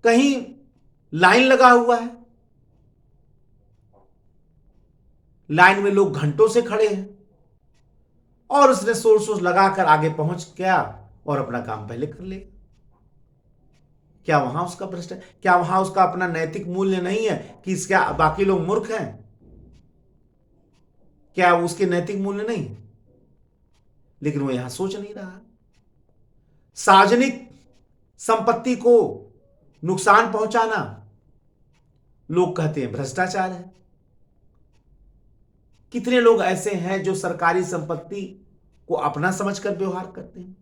कहीं लाइन लगा हुआ है, लाइन में लोग घंटों से खड़े हैं और उसने सोर्स लगाकर आगे पहुंच गया और अपना काम पहले कर लिया। क्या वहां उसका भ्रष्टाचार? क्या वहां उसका अपना नैतिक मूल्य नहीं है कि इसके बाकी लोग मूर्ख हैं? क्या उसके नैतिक मूल्य नहीं है? लेकिन वो यहां सोच नहीं रहा। सार्वजनिक संपत्ति को नुकसान पहुंचाना लोग कहते हैं भ्रष्टाचार है। कितने लोग ऐसे हैं जो सरकारी संपत्ति को अपना समझकर व्यवहार करते हैं?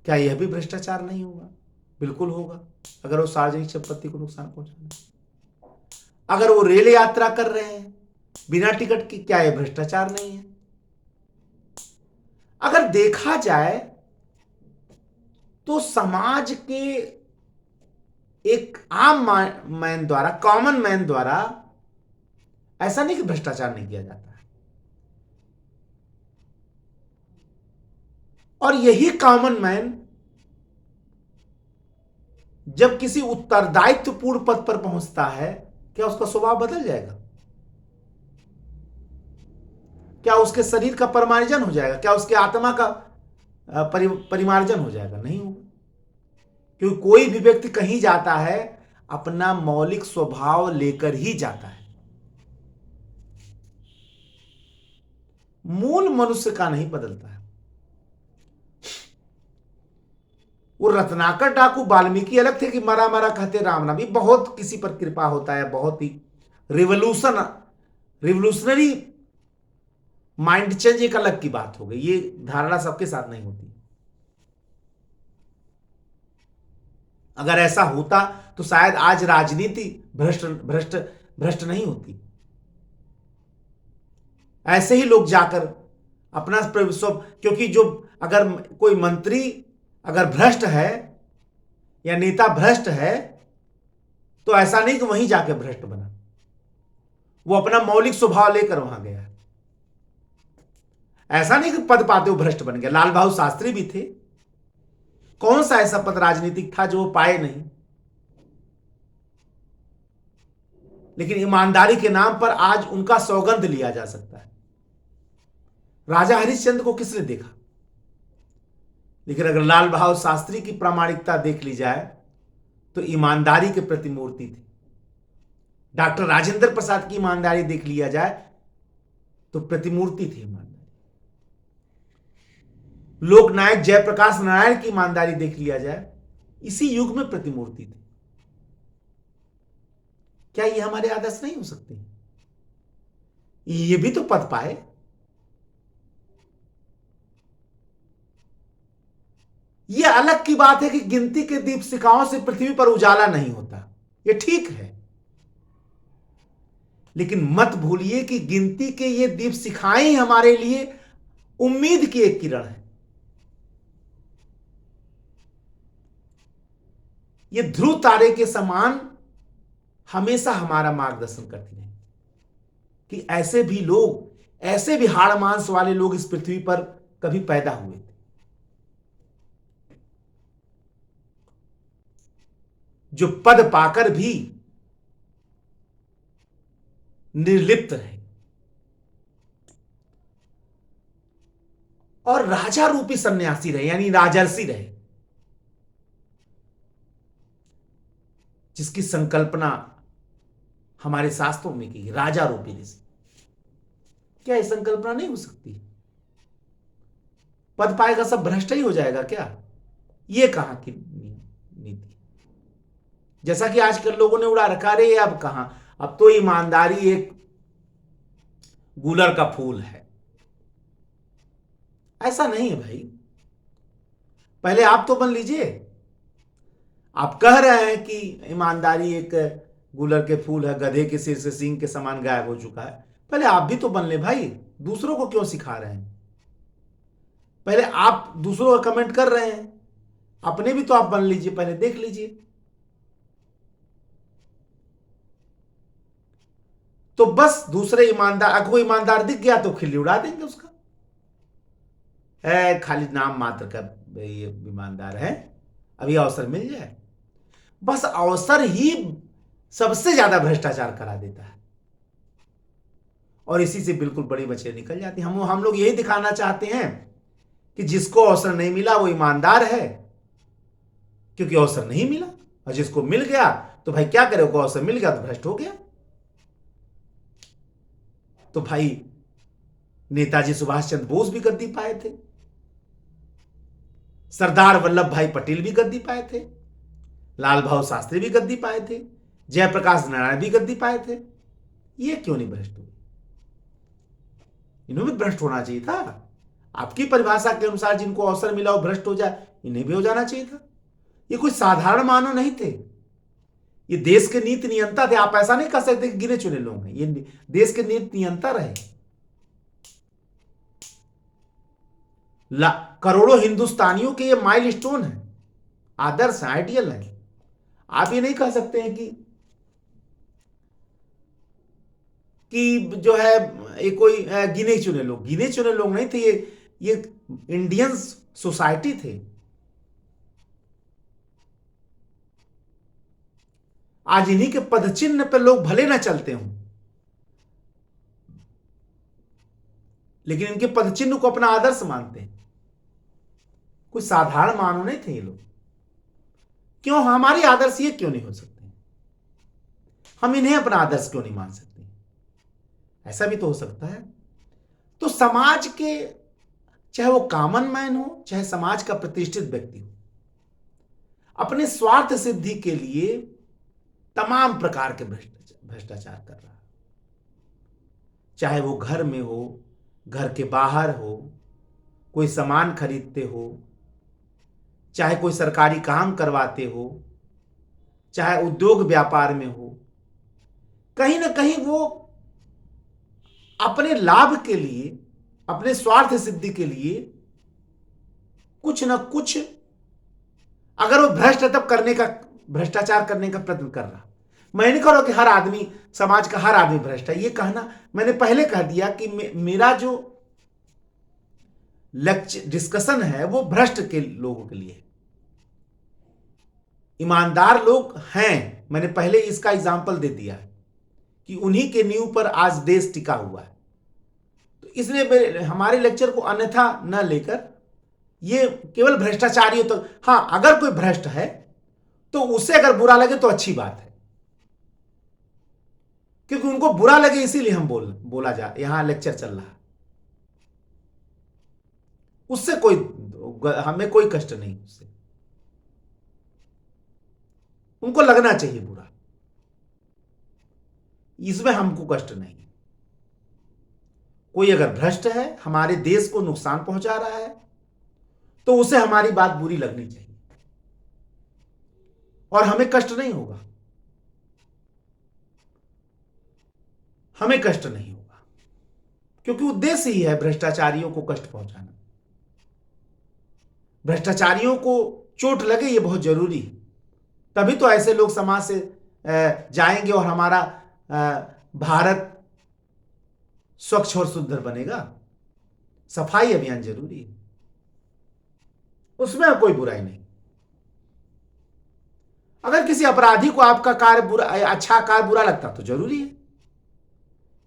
क्या यह भी भ्रष्टाचार नहीं होगा? बिल्कुल होगा। अगर वो सार्वजनिक संपत्ति को नुकसान पहुंचाना, अगर वो रेल यात्रा कर रहे हैं बिना टिकट की, क्या यह भ्रष्टाचार नहीं है? अगर देखा जाए तो समाज के एक आम मैन द्वारा, कॉमन मैन द्वारा ऐसा नहीं कि भ्रष्टाचार नहीं किया जाता है। और यही कॉमन मैन जब किसी उत्तरदायित्वपूर्ण पद पर पहुंचता है, क्या उसका स्वभाव बदल जाएगा? क्या उसके शरीर का परिमार्जन हो जाएगा? क्या उसके आत्मा का परिमार्जन हो जाएगा? नहीं होगा। क्योंकि कोई भी व्यक्ति कहीं जाता है अपना मौलिक स्वभाव लेकर ही जाता है, मूल मनुष्य का नहीं बदलता है। वो रत्नाकर डाकू वाल्मीकि अलग थे कि मरा मरा कहते राम नाम। ये बहुत किसी पर कृपा होता है, बहुत ही रिवोल्यूशनरी माइंड चेंज एक अलग की बात हो गई। ये धारणा सबके साथ नहीं होती। अगर ऐसा होता तो शायद आज राजनीति भ्रष्ट भ्रष्ट भ्रष्ट नहीं होती। ऐसे ही लोग जाकर अपना क्योंकि जो अगर कोई मंत्री अगर भ्रष्ट है या नेता भ्रष्ट है तो ऐसा नहीं कि वहीं जाके भ्रष्ट बना, वो अपना मौलिक स्वभाव लेकर वहां गया। ऐसा नहीं कि पद पाते वो भ्रष्ट बन गया। लाल बहादुर शास्त्री भी थे। कौन सा ऐसा पद राजनीतिक था जो वो पाए नहीं, लेकिन ईमानदारी के नाम पर आज उनका सौगंध लिया जा सकता है। राजा हरिश्चंद्र को किसने देखा? लेकिन अगर लाल बहादुर शास्त्री की प्रामाणिकता देख ली जाए तो ईमानदारी के प्रतिमूर्ति थे। डॉक्टर राजेंद्र प्रसाद की ईमानदारी देख लिया जाए तो प्रतिमूर्ति थी ईमानदारी। लोकनायक जयप्रकाश नारायण की ईमानदारी देख लिया जाए, इसी युग में प्रतिमूर्ति थी। क्या ये हमारे आदर्श नहीं हो सकते? ये भी तो पद पाए, यह अलग की बात है कि गिनती के दीपशिखाओं से पृथ्वी पर उजाला नहीं होता, यह ठीक है, लेकिन मत भूलिए कि गिनती के ये दीपशिखाएं ही हमारे लिए उम्मीद की एक किरण है। ये ध्रुव तारे के समान हमेशा हमारा मार्गदर्शन करती रहे कि ऐसे भी लोग, ऐसे भी हाड़ मांस वाले लोग इस पृथ्वी पर कभी पैदा हुए थे, जो पद पाकर भी निर्लिप्त रहे और राजा रूपी सन्यासी रहे, यानी राजर्षि रहे, जिसकी संकल्पना हमारे शास्त्रों में की, राजा रूपी ऋषि। क्या यह संकल्पना नहीं हो सकती? पद पाएगा सब भ्रष्ट ही हो जाएगा क्या? यह कहां की नीति? जैसा कि आजकल लोगों ने उड़ा रखा, रे अब कहां, अब तो ईमानदारी एक गूलर का फूल है। ऐसा नहीं है भाई, पहले आप तो बन लीजिए। आप कह रहे हैं कि ईमानदारी एक गूलर के फूल है, गधे के सिर से सींग के समान गायब हो चुका है, पहले आप भी तो बन ले भाई। दूसरों को क्यों सिखा रहे हैं? पहले आप दूसरों का कमेंट कर रहे हैं, अपने भी तो आप बन लीजिए, पहले देख लीजिए। तो बस दूसरे ईमानदार, अगर कोई ईमानदार दिख गया तो खिल्ली उड़ा देंगे उसका, है खाली नाम मात्र का ये ईमानदार है, अभी अवसर मिल जाए। बस अवसर ही सबसे ज्यादा भ्रष्टाचार करा देता है और इसी से बिल्कुल बड़ी मछली निकल जाती है। हम लोग यही दिखाना चाहते हैं कि जिसको अवसर नहीं मिला वो ईमानदार है, क्योंकि अवसर नहीं मिला, और जिसको मिल गया तो भाई क्या करे, वो अवसर मिल गया तो भ्रष्ट हो गया। तो भाई नेताजी सुभाष चंद्र बोस भी गद्दी पाए थे, सरदार वल्लभ भाई पटेल भी गद्दी पाए थे, लाल बहादुर शास्त्री भी गद्दी पाए थे, जयप्रकाश नारायण भी गद्दी पाए थे। ये क्यों नहीं भ्रष्ट हुए? इन्हें भी भ्रष्ट होना चाहिए था। आपकी परिभाषा के अनुसार जिनको अवसर मिला वो भ्रष्ट हो जाए, इन्हें भी हो जाना चाहिए था। ये कोई साधारण मानव नहीं थे, ये देश के नीति नियंता थे। आप ऐसा नहीं कह सकते कि गिने चुने लोग हैं, ये देश के नीति नियंता रहे। करोड़ों हिंदुस्तानियों के ये माइलस्टोन है, आदर्श है, आइडियल है। आप ये नहीं कह सकते हैं कि जो है ये कोई गिने चुने लोग, गिने चुने लोग नहीं थे, ये इंडियन सोसाइटी थे। आज इन्हीं के पदचिन्ह पे लोग भले ना चलते हों, लेकिन इनके पदचिन्ह को अपना आदर्श मानते हैं। कोई साधारण मानव नहीं थे ये लोग। क्यों हमारी आदर्श ये क्यों नहीं हो सकते? हम इन्हें अपना आदर्श क्यों नहीं मान सकते? ऐसा भी तो हो सकता है। तो समाज के, चाहे वो कॉमन मैन हो, चाहे समाज का प्रतिष्ठित व्यक्ति हो, अपने स्वार्थ सिद्धि के लिए तमाम प्रकार के भ्रष्टाचार कर रहा है। चाहे वो घर में हो, घर के बाहर हो, कोई सामान खरीदते हो, चाहे कोई सरकारी काम करवाते हो, चाहे उद्योग व्यापार में हो, कहीं ना कहीं वो अपने लाभ के लिए, अपने स्वार्थ सिद्धि के लिए कुछ ना कुछ, अगर वो भ्रष्ट है तब करने का, भ्रष्टाचार करने का प्रयत्न कर रहा। मैं नहीं कह रहा कि हर आदमी, समाज का हर आदमी भ्रष्ट है, ये कहना मैंने पहले कह दिया कि मेरा जो लक्ष्य डिस्कशन है वो भ्रष्ट के लोगों के लिए है। ईमानदार लोग हैं, मैंने पहले इसका एग्जाम्पल दे दिया है कि उन्हीं के नींव पर आज देश टिका हुआ है। तो इसलिए हमारे लेक्चर को अन्यथा न लेकर ये केवल भ्रष्टाचारी हो तो, हाँ अगर कोई भ्रष्ट है तो उससे अगर बुरा लगे तो अच्छी बात है, क्योंकि उनको बुरा लगे इसीलिए हम बोला जा यहां लेक्चर चल रहा है। उससे कोई, हमें कोई कष्ट नहीं, उससे उनको लगना चाहिए बुरा, इसमें हमको कष्ट नहीं। कोई अगर भ्रष्ट है, हमारे देश को नुकसान पहुंचा रहा है, तो उसे हमारी बात बुरी लगनी चाहिए और हमें कष्ट नहीं होगा, हमें कष्ट नहीं होगा, क्योंकि उद्देश्य ही है भ्रष्टाचारियों को कष्ट पहुंचाना। भ्रष्टाचारियों को चोट लगे ये बहुत जरूरी है, तभी तो ऐसे लोग समाज से जाएंगे और हमारा भारत स्वच्छ और सुंदर बनेगा। सफाई अभियान जरूरी है, उसमें कोई बुराई नहीं। अगर किसी अपराधी को आपका कार्य बुरा, अच्छा कार्य बुरा लगता तो जरूरी है,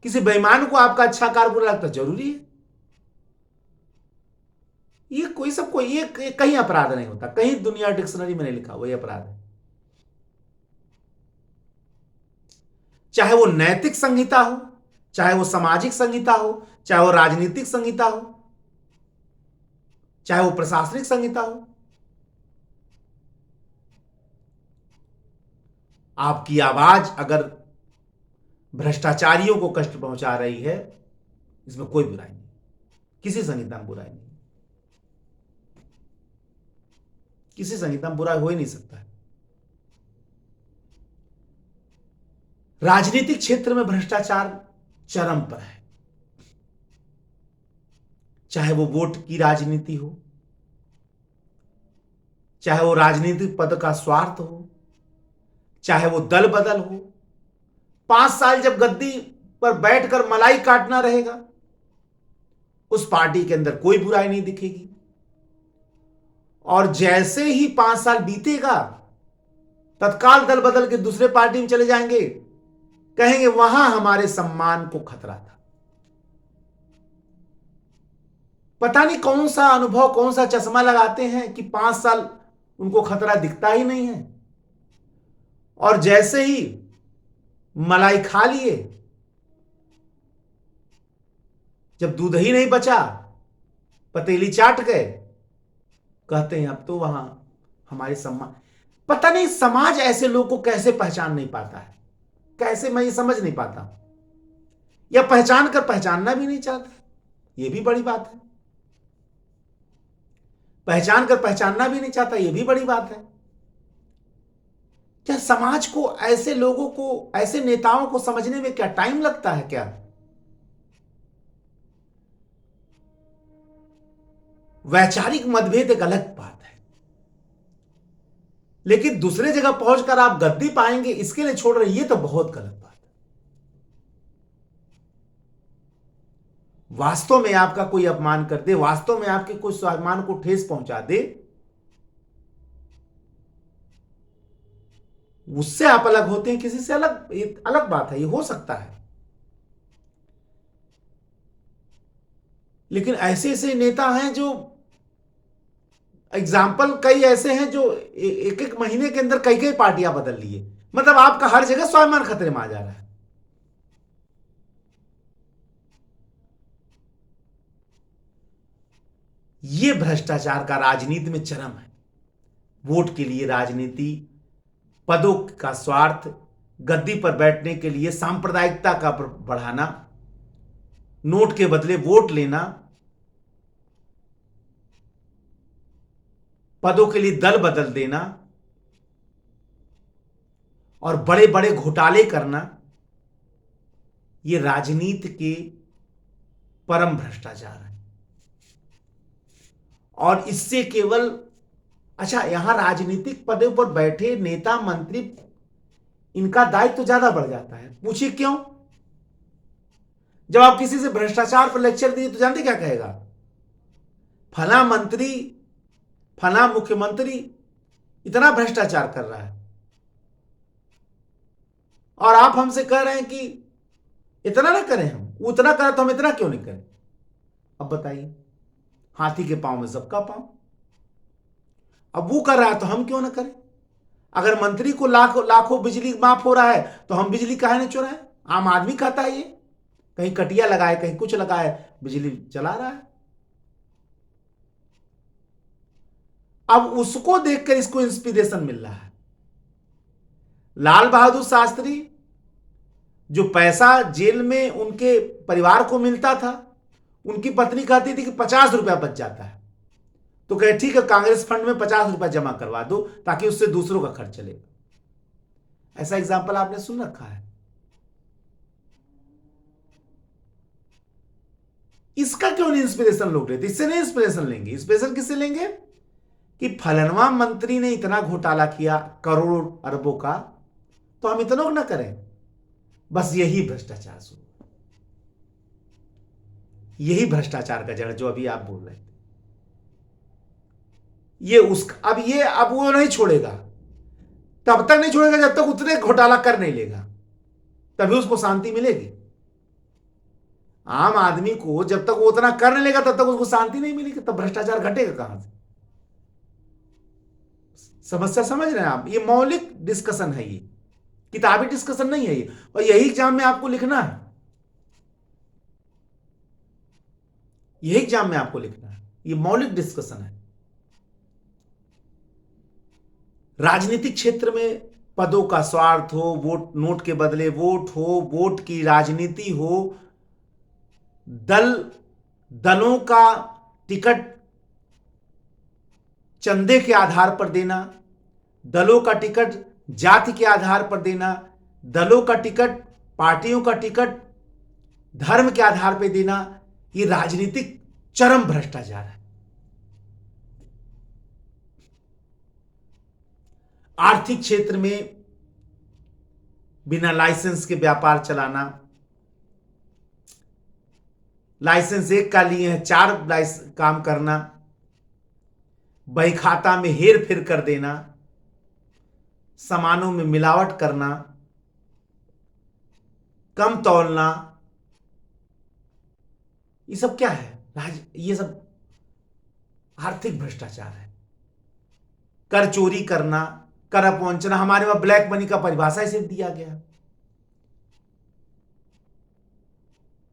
किसी बेईमान को आपका अच्छा कार्य बुरा लगता जरूरी है। ये कोई सब कोई ये कहीं अपराध नहीं होता, कहीं दुनिया डिक्शनरी में नहीं लिखा हुआ ये अपराध है। चाहे वो नैतिक संहिता हो, चाहे वो सामाजिक संहिता हो, चाहे वो राजनीतिक संहिता हो, चाहे वो प्रशासनिक संहिता हो, आपकी आवाज अगर भ्रष्टाचारियों को कष्ट पहुंचा रही है, इसमें कोई बुराई नहीं, किसी संहिता में बुराई नहीं, किसी संहिता में बुराई हो ही नहीं सकता है। राजनीतिक क्षेत्र में भ्रष्टाचार चरम पर है, चाहे वो वोट की राजनीति हो, चाहे वो राजनीतिक पद का स्वार्थ हो, चाहे वो दल बदल हो। 5 साल जब गद्दी पर बैठकर मलाई काटना रहेगा, उस पार्टी के अंदर कोई बुराई नहीं दिखेगी, और जैसे ही 5 साल बीतेगा तत्काल दल बदल के दूसरे पार्टी में चले जाएंगे, कहेंगे वहां हमारे सम्मान को खतरा था। पता नहीं कौन सा अनुभव, कौन सा चश्मा लगाते हैं कि 5 साल उनको खतरा दिखता ही नहीं है, और जैसे ही मलाई खा लिए, जब दूध ही नहीं बचा, पतीली चाट गए, कहते हैं अब तो वहां हमारे सम्मान। पता नहीं समाज ऐसे लोगों को कैसे पहचान नहीं पाता है, कैसे, मैं ये समझ नहीं पाता, या पहचान कर पहचानना भी नहीं चाहता, ये भी बड़ी बात है। पहचान कर पहचानना भी नहीं चाहता, ये भी बड़ी बात है। क्या समाज को, ऐसे लोगों को, ऐसे नेताओं को समझने में क्या टाइम लगता है क्या? वैचारिक मतभेद एक अलग बात है, लेकिन दूसरे जगह पहुंचकर आप गद्दी पाएंगे इसके लिए छोड़ रहे, ये तो बहुत गलत बात है। वास्तव में आपका कोई अपमान कर दे, वास्तव में आपके कोई स्वाभिमान को ठेस पहुंचा दे, उससे आप अलग होते हैं किसी से, अलग बात है, ये हो सकता है। लेकिन ऐसे ऐसे नेता हैं जो, एग्जाम्पल कई ऐसे हैं जो एक एक महीने के अंदर कई कई पार्टियां बदल लिए, मतलब आपका हर जगह स्वाभिमान खतरे में आ जा रहा है। ये भ्रष्टाचार का राजनीति में चरम है। वोट के लिए राजनीति, पदों का स्वार्थ, गद्दी पर बैठने के लिए सांप्रदायिकता का बढ़ाना, नोट के बदले वोट लेना, पदों के लिए दल बदल देना और बड़े बड़े घोटाले करना, ये राजनीति के परम भ्रष्टाचार है। और इससे केवल, अच्छा, यहां राजनीतिक पदों पर बैठे नेता मंत्री, इनका दायित्व तो ज्यादा बढ़ जाता है। पूछिए क्यों? जब आप किसी से भ्रष्टाचार पर लेक्चर दिए तो जानते क्या कहेगा? फला मंत्री, फला मुख्यमंत्री इतना भ्रष्टाचार कर रहा है, और आप हमसे कह रहे हैं कि इतना ना करें, हम उतना करें तो हम इतना क्यों नहीं करें? अब बताइए, हाथी के पांव में सबका पांव। अब वो कर रहा है तो हम क्यों ना करें? अगर मंत्री को लाखों बिजली माफ हो रहा है तो हम बिजली काहे नहीं चुराएं? आम आदमी खाता है, ये कहीं कटिया लगाए, कहीं कुछ लगाए, बिजली चला रहा है। अब उसको देखकर इसको इंस्पिरेशन मिल रहा है। लाल बहादुर शास्त्री, जो पैसा जेल में उनके परिवार को मिलता था, उनकी पत्नी कहती थी कि 50 रुपया बच जाता है, तो कहे ठीक है, कांग्रेस फंड में 50 रुपया जमा करवा दो ताकि उससे दूसरों का खर्च चलेगा। ऐसा एग्जाम्पल आपने सुन रखा है। इसका क्यों नहीं इंस्पिरेशन लोग लेते? इससे नहीं इंस्पिरेशन लेंगे। इंस्पिरेशन किससे लेंगे कि फलनवा मंत्री ने इतना घोटाला किया करोड़ अरबों का, तो हम इतना ना करें। बस यही भ्रष्टाचार शुरू, यही भ्रष्टाचार का जड़ जो अभी आप बोल रहे थे, ये उसका अब वो नहीं छोड़ेगा। तब तक नहीं छोड़ेगा जब तक उतने घोटाला कर नहीं लेगा, तभी उसको शांति मिलेगी। आम आदमी को जब तक वो उतना कर नहीं लेगा तब तक उसको शांति नहीं मिलेगी, तब भ्रष्टाचार घटेगा कहां से? समस्या समझ रहे हैं आप? ये मौलिक डिस्कशन है, ये किताबी डिस्कशन नहीं है ये। और यही एग्जाम में आपको लिखना है, यही एग्जाम में आपको लिखना है। ये मौलिक डिस्कशन है। राजनीतिक क्षेत्र में पदों का स्वार्थ हो, वोट नोट के बदले वोट हो, वोट की राजनीति हो, दलों का टिकट चंदे के आधार पर देना, दलों का टिकट जाति के आधार पर देना, दलों का टिकट, पार्टियों का टिकट धर्म के आधार पर देना, ये राजनीतिक चरम भ्रष्टाचार है। आर्थिक क्षेत्र में बिना लाइसेंस के व्यापार चलाना, लाइसेंस एक का लिए है 4 काम करना, बही खाता में हेर फेर कर देना, सामानों में मिलावट करना, कम तौलना, ये सब क्या है? ये सब आर्थिक भ्रष्टाचार है। कर चोरी करना, कर अपवंचना, हमारे वहां ब्लैक मनी का परिभाषा इसे दिया गया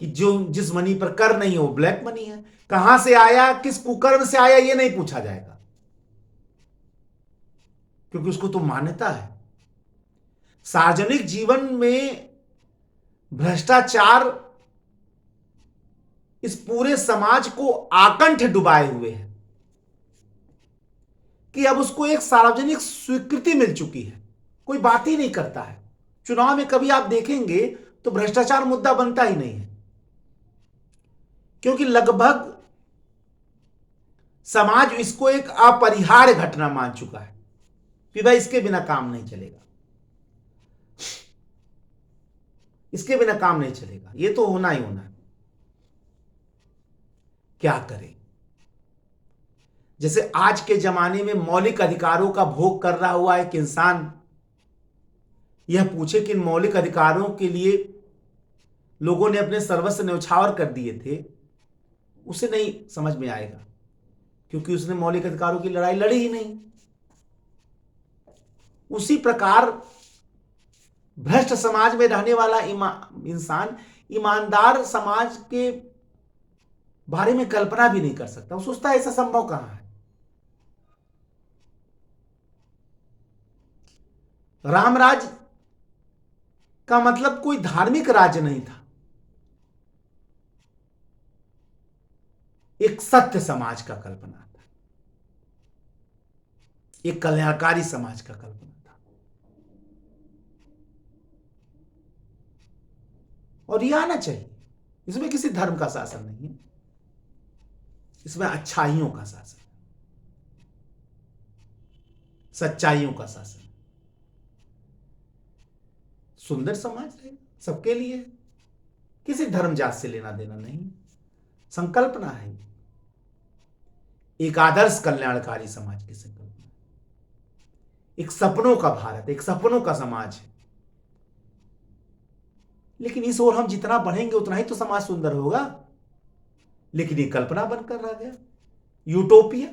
कि जो जिस मनी पर कर नहीं है वो ब्लैक मनी है। कहां से आया, किस कुकर्म से आया, ये नहीं पूछा जाएगा, क्योंकि उसको तो मान्यता है। सार्वजनिक जीवन में भ्रष्टाचार इस पूरे समाज को आकंठ डुबाए हुए है कि अब उसको एक सार्वजनिक स्वीकृति मिल चुकी है, कोई बात ही नहीं करता है। चुनाव में कभी आप देखेंगे तो भ्रष्टाचार मुद्दा बनता ही नहीं है, क्योंकि लगभग समाज इसको एक अपरिहार्य घटना मान चुका है कि भाई इसके बिना काम नहीं चलेगा, इसके बिना काम नहीं चलेगा, ये तो होना ही होना है। क्या करें? जैसे आज के जमाने में मौलिक अधिकारों का भोग कर रहा हुआ एक इंसान यह पूछे कि इन मौलिक अधिकारों के लिए लोगों ने अपने सर्वस्व न्यौछावर कर दिए थे, उसे नहीं समझ में आएगा, क्योंकि उसने मौलिक अधिकारों की लड़ाई लड़ी ही नहीं। उसी प्रकार भ्रष्ट समाज में रहने वाला इंसान ईमानदार समाज के बारे में कल्पना भी नहीं कर सकता। वो सोचता है ऐसा संभव कहां है। रामराज का मतलब कोई धार्मिक राज्य नहीं था, एक सत्य समाज का कल्पना था, एक कल्याणकारी समाज का कल्पना था। और यह आना चाहिए। इसमें किसी धर्म का शासन नहीं है, इसमें अच्छाइयों का शासन, सच्चाइयों का शासन। सुंदर समाज है सबके लिए, किसी धर्म जात से लेना देना नहीं, संकल्पना है एक आदर्श कल्याणकारी समाज की संकल्पना, एक सपनों का भारत, एक सपनों का समाज है। लेकिन इस ओर हम जितना बढ़ेंगे उतना ही तो समाज सुंदर होगा। लेकिन ये कल्पना बनकर रह गया, यूटोपिया।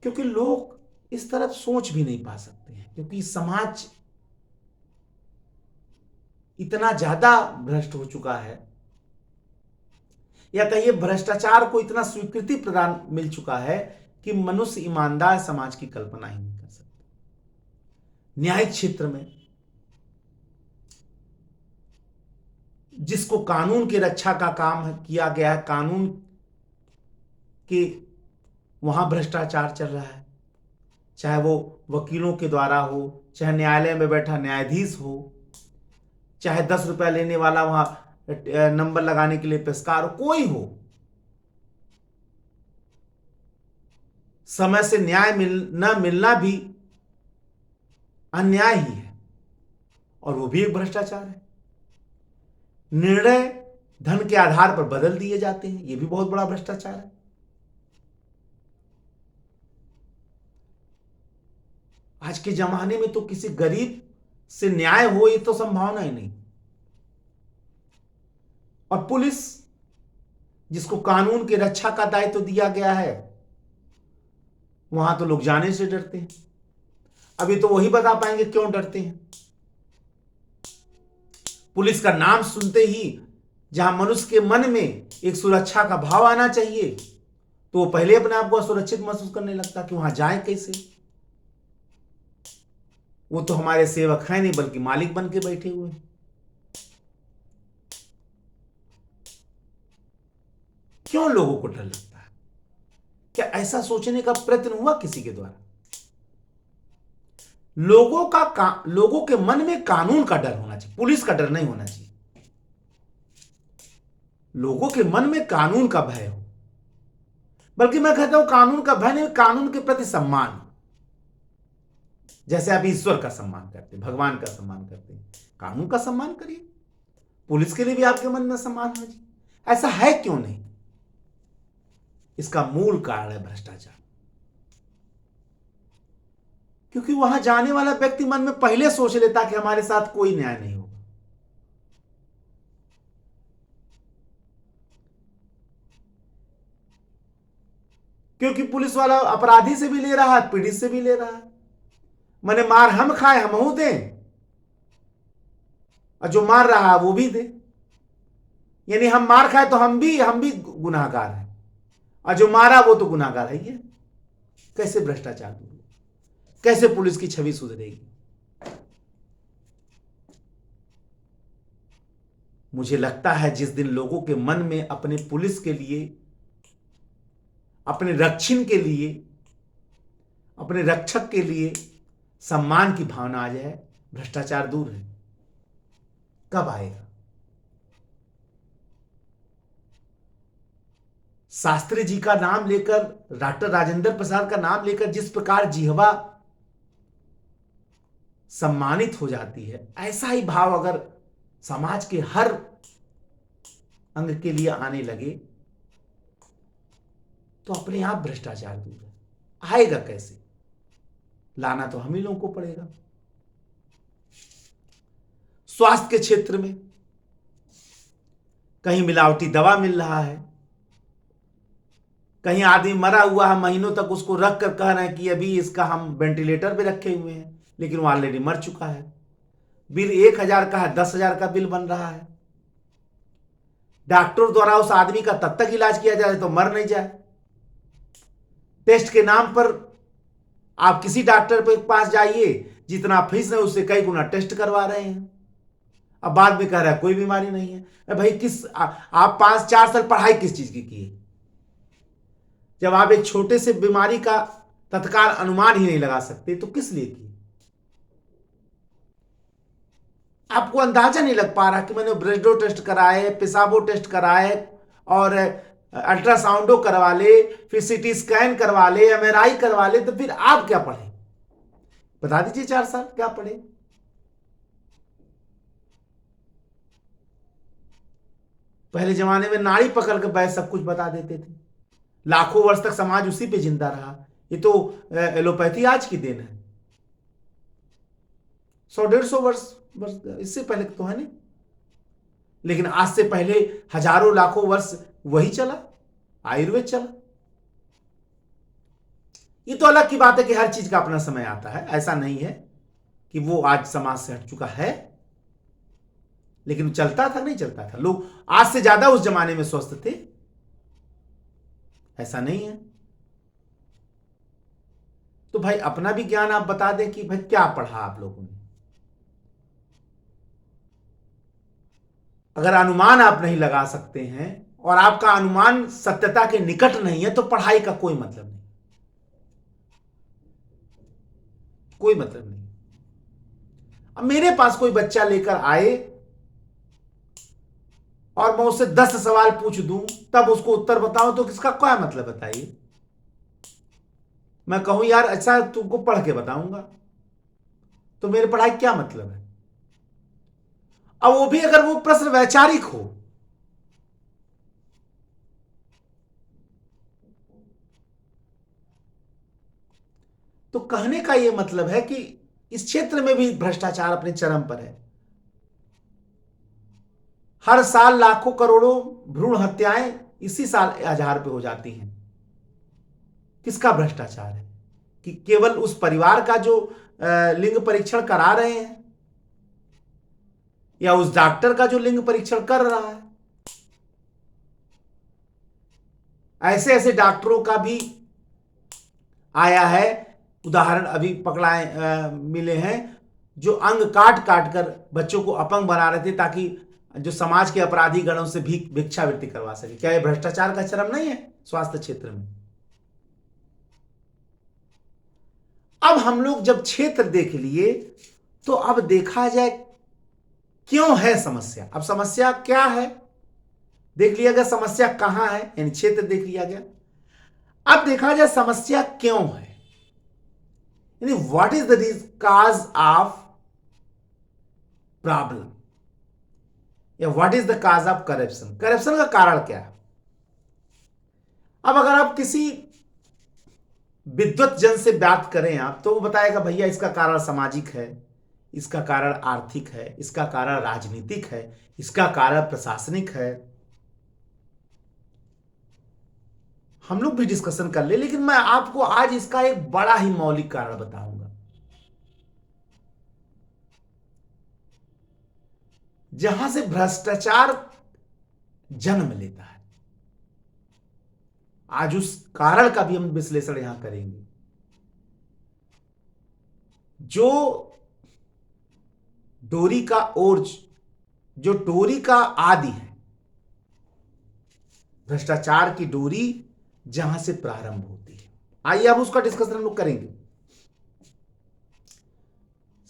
क्योंकि लोग इस तरफ सोच भी नहीं पा सकते हैं, क्योंकि समाज इतना ज्यादा भ्रष्ट हो चुका है, या कहिए भ्रष्टाचार को इतना स्वीकृति प्रदान मिल चुका है कि मनुष्य ईमानदार समाज की कल्पना ही नहीं कर सकता। न्यायिक क्षेत्र में जिसको कानून की रक्षा का काम किया गया है, कानून के वहां भ्रष्टाचार चल रहा है, चाहे वो वकीलों के द्वारा हो, चाहे न्यायालय में बैठा न्यायाधीश हो, चाहे 10 रुपया लेने वाला वहां नंबर लगाने के लिए पेशकार हो, कोई हो, समय से न्याय न मिलना भी अन्याय ही है, और वो भी एक भ्रष्टाचार है। निर्णय धन के आधार पर बदल दिए जाते हैं, ये भी बहुत बड़ा भ्रष्टाचार है। आज के जमाने में तो किसी गरीब से न्याय हो ये तो संभावना ही नहीं। और पुलिस, जिसको कानून की रक्षा का दायित्व दिया गया है, वहां तो लोग जाने से डरते हैं। अभी तो वही बता पाएंगे क्यों डरते हैं। पुलिस का नाम सुनते ही जहां मनुष्य के मन में एक सुरक्षा का भाव आना चाहिए, तो वो पहले अपने आप को असुरक्षित महसूस करने लगता कि वहां जाए कैसे। वो तो हमारे सेवक हैं नहीं, बल्कि मालिक बन के बैठे हुए हैं। क्यों लोगों को डर लगता है? क्या ऐसा सोचने का प्रयत्न हुआ किसी के द्वारा? लोगों के मन में कानून का डर होना चाहिए, पुलिस का डर नहीं होना चाहिए। लोगों के मन में कानून का भय हो, बल्कि मैं कहता हूं कानून का भय नहीं, कानून के प्रति सम्मान। जैसे आप ईश्वर का सम्मान करते हैं, भगवान का सम्मान करते हैं, कानून का सम्मान करिए। पुलिस के लिए भी आपके मन में सम्मान होना चाहिए। ऐसा है क्यों नहीं? इसका मूल कारण है भ्रष्टाचार। क्योंकि वहां जाने वाला व्यक्ति मन में पहले सोच लेता कि हमारे साथ कोई न्याय नहीं होगा। क्योंकि पुलिस वाला अपराधी से भी ले रहा है, पीड़ित से भी ले रहा है। मैंने मार हम खाए हमहू दें, और जो मार रहा है वो भी दे। यानी हम मार खाए तो हम भी गुनाहगार हैं, और जो मारा वो तो गुनाहगार है। ये कैसे भ्रष्टाचार दूर? कैसे पुलिस की छवि सुधरेगी? मुझे लगता है जिस दिन लोगों के मन में अपने पुलिस के लिए, अपने रक्षण के लिए, अपने रक्षक के लिए सम्मान की भावना आ जाए, भ्रष्टाचार दूर है। कब आएगा? शास्त्री जी का नाम लेकर, डॉक्टर राजेंद्र प्रसाद का नाम लेकर जिस प्रकार जिह्वा सम्मानित हो जाती है, ऐसा ही भाव अगर समाज के हर अंग के लिए आने लगे तो अपने आप भ्रष्टाचार दूर है। आएगा कैसे? लाना तो हम ही लोगों को पड़ेगा। स्वास्थ्य के क्षेत्र में कहीं मिलावटी दवा मिल रहा है, कहीं आदमी मरा हुआ है, महीनों तक उसको रख कर कह रहे हैं कि अभी इसका हम वेंटिलेटर पे रखे हुए हैं, लेकिन वो ऑलरेडी मर चुका है। बिल 1,000 का है, 10,000 का बिल बन रहा है। डॉक्टर द्वारा उस आदमी का तब तक इलाज किया जाए तो मर नहीं जाए। टेस्ट के नाम पर आप किसी डॉक्टर के पास जाइए, जितना फीस है उससे कई गुना टेस्ट करवा रहे हैं। अब बाद में कह रहा है कोई बीमारी नहीं है। भाई आप 5-4 साल पढ़ाई किस चीज की है? जब आप एक छोटे से बीमारी का तत्काल अनुमान ही नहीं लगा सकते तो किस लिए की? आपको अंदाजा नहीं लग पा रहा कि मैंने ब्रेस्टो टेस्ट कराए, पेशाबो टेस्ट कराए, और अल्ट्रासाउंडो करवा ले, फिर सीटी स्कैन करवा ले, एमआरआई करवा ले, तो फिर आप क्या पढ़े? बता दीजिए 4 साल क्या पढ़े? पहले जमाने में नाड़ी पकड़ के बैठ सब कुछ बता देते थे। लाखों वर्ष तक समाज उसी पे जिंदा रहा। ये तो एलोपैथी आज की देन है। 100-150 वर्ष इससे पहले तो है नहीं, लेकिन आज से पहले हजारों लाखों वर्ष वही चला, आयुर्वेद चला। ये तो अलग की बात है कि हर चीज का अपना समय आता है, ऐसा नहीं है कि वो आज समाज से हट चुका है, लेकिन चलता था, नहीं चलता था। लोग आज से ज्यादा उस जमाने में स्वस्थ थे, ऐसा नहीं है। तो भाई अपना भी ज्ञान आप बता दें कि भाई क्या पढ़ा आप लोगों ने। अगर अनुमान आप नहीं लगा सकते हैं और आपका अनुमान सत्यता के निकट नहीं है तो पढ़ाई का कोई मतलब नहीं, कोई मतलब नहीं। अब मेरे पास कोई बच्चा लेकर आए और मैं उससे 10 सवाल पूछ दूं तब उसको उत्तर बताऊं तो किसका क्या मतलब बताइए। मैं कहूं यार अच्छा तुमको पढ़ के बताऊंगा तो मेरे पढ़ाई क्या मतलब है। अब वो भी अगर वो प्रश्न वैचारिक हो, तो कहने का ये मतलब है कि इस क्षेत्र में भी भ्रष्टाचार अपने चरम पर है। हर साल लाखों करोड़ों भ्रूण हत्याएं इसी साल आधार पे हो जाती हैं। किसका भ्रष्टाचार है? कि केवल उस परिवार का जो लिंग परीक्षण करा रहे हैं या उस डॉक्टर का जो लिंग परीक्षण कर रहा है। ऐसे ऐसे डॉक्टरों का भी आया है उदाहरण, अभी पकड़ाए मिले हैं जो अंग काट काट कर बच्चों को अपंग बना रहे थे ताकि जो समाज के अपराधी गणों से भी भिक्षावृत्ति करवा सके। क्या यह भ्रष्टाचार का चरम नहीं है स्वास्थ्य क्षेत्र में? अब हम लोग जब क्षेत्र देख लिए तो अब देखा जाए क्यों है समस्या। अब समस्या क्या है देख लिया गया, समस्या कहां है यानी क्षेत्र देख लिया गया। अब देखा जाए समस्या क्यों है, यानी what is the cause of problem या what is the cause of corruption. Corruption का कारण क्या है? अब अगर आप किसी विद्वत जन से बात करें आप तो वो बताएगा भैया इसका कारण सामाजिक है, इसका कारण आर्थिक है, इसका कारण राजनीतिक है, इसका कारण प्रशासनिक है। हम लोग भी डिस्कशन कर ले, लेकिन मैं आपको आज इसका एक बड़ा ही मौलिक कारण बताऊंगा। जहां से भ्रष्टाचार जन्म लेता है, आज उस कारण का भी हम विश्लेषण यहां करेंगे। जो डोरी का ओर्ज, जो डोरी का आदि है, भ्रष्टाचार की डोरी जहां से प्रारंभ होती है, आइए अब उसका डिस्कशन हम लोग करेंगे।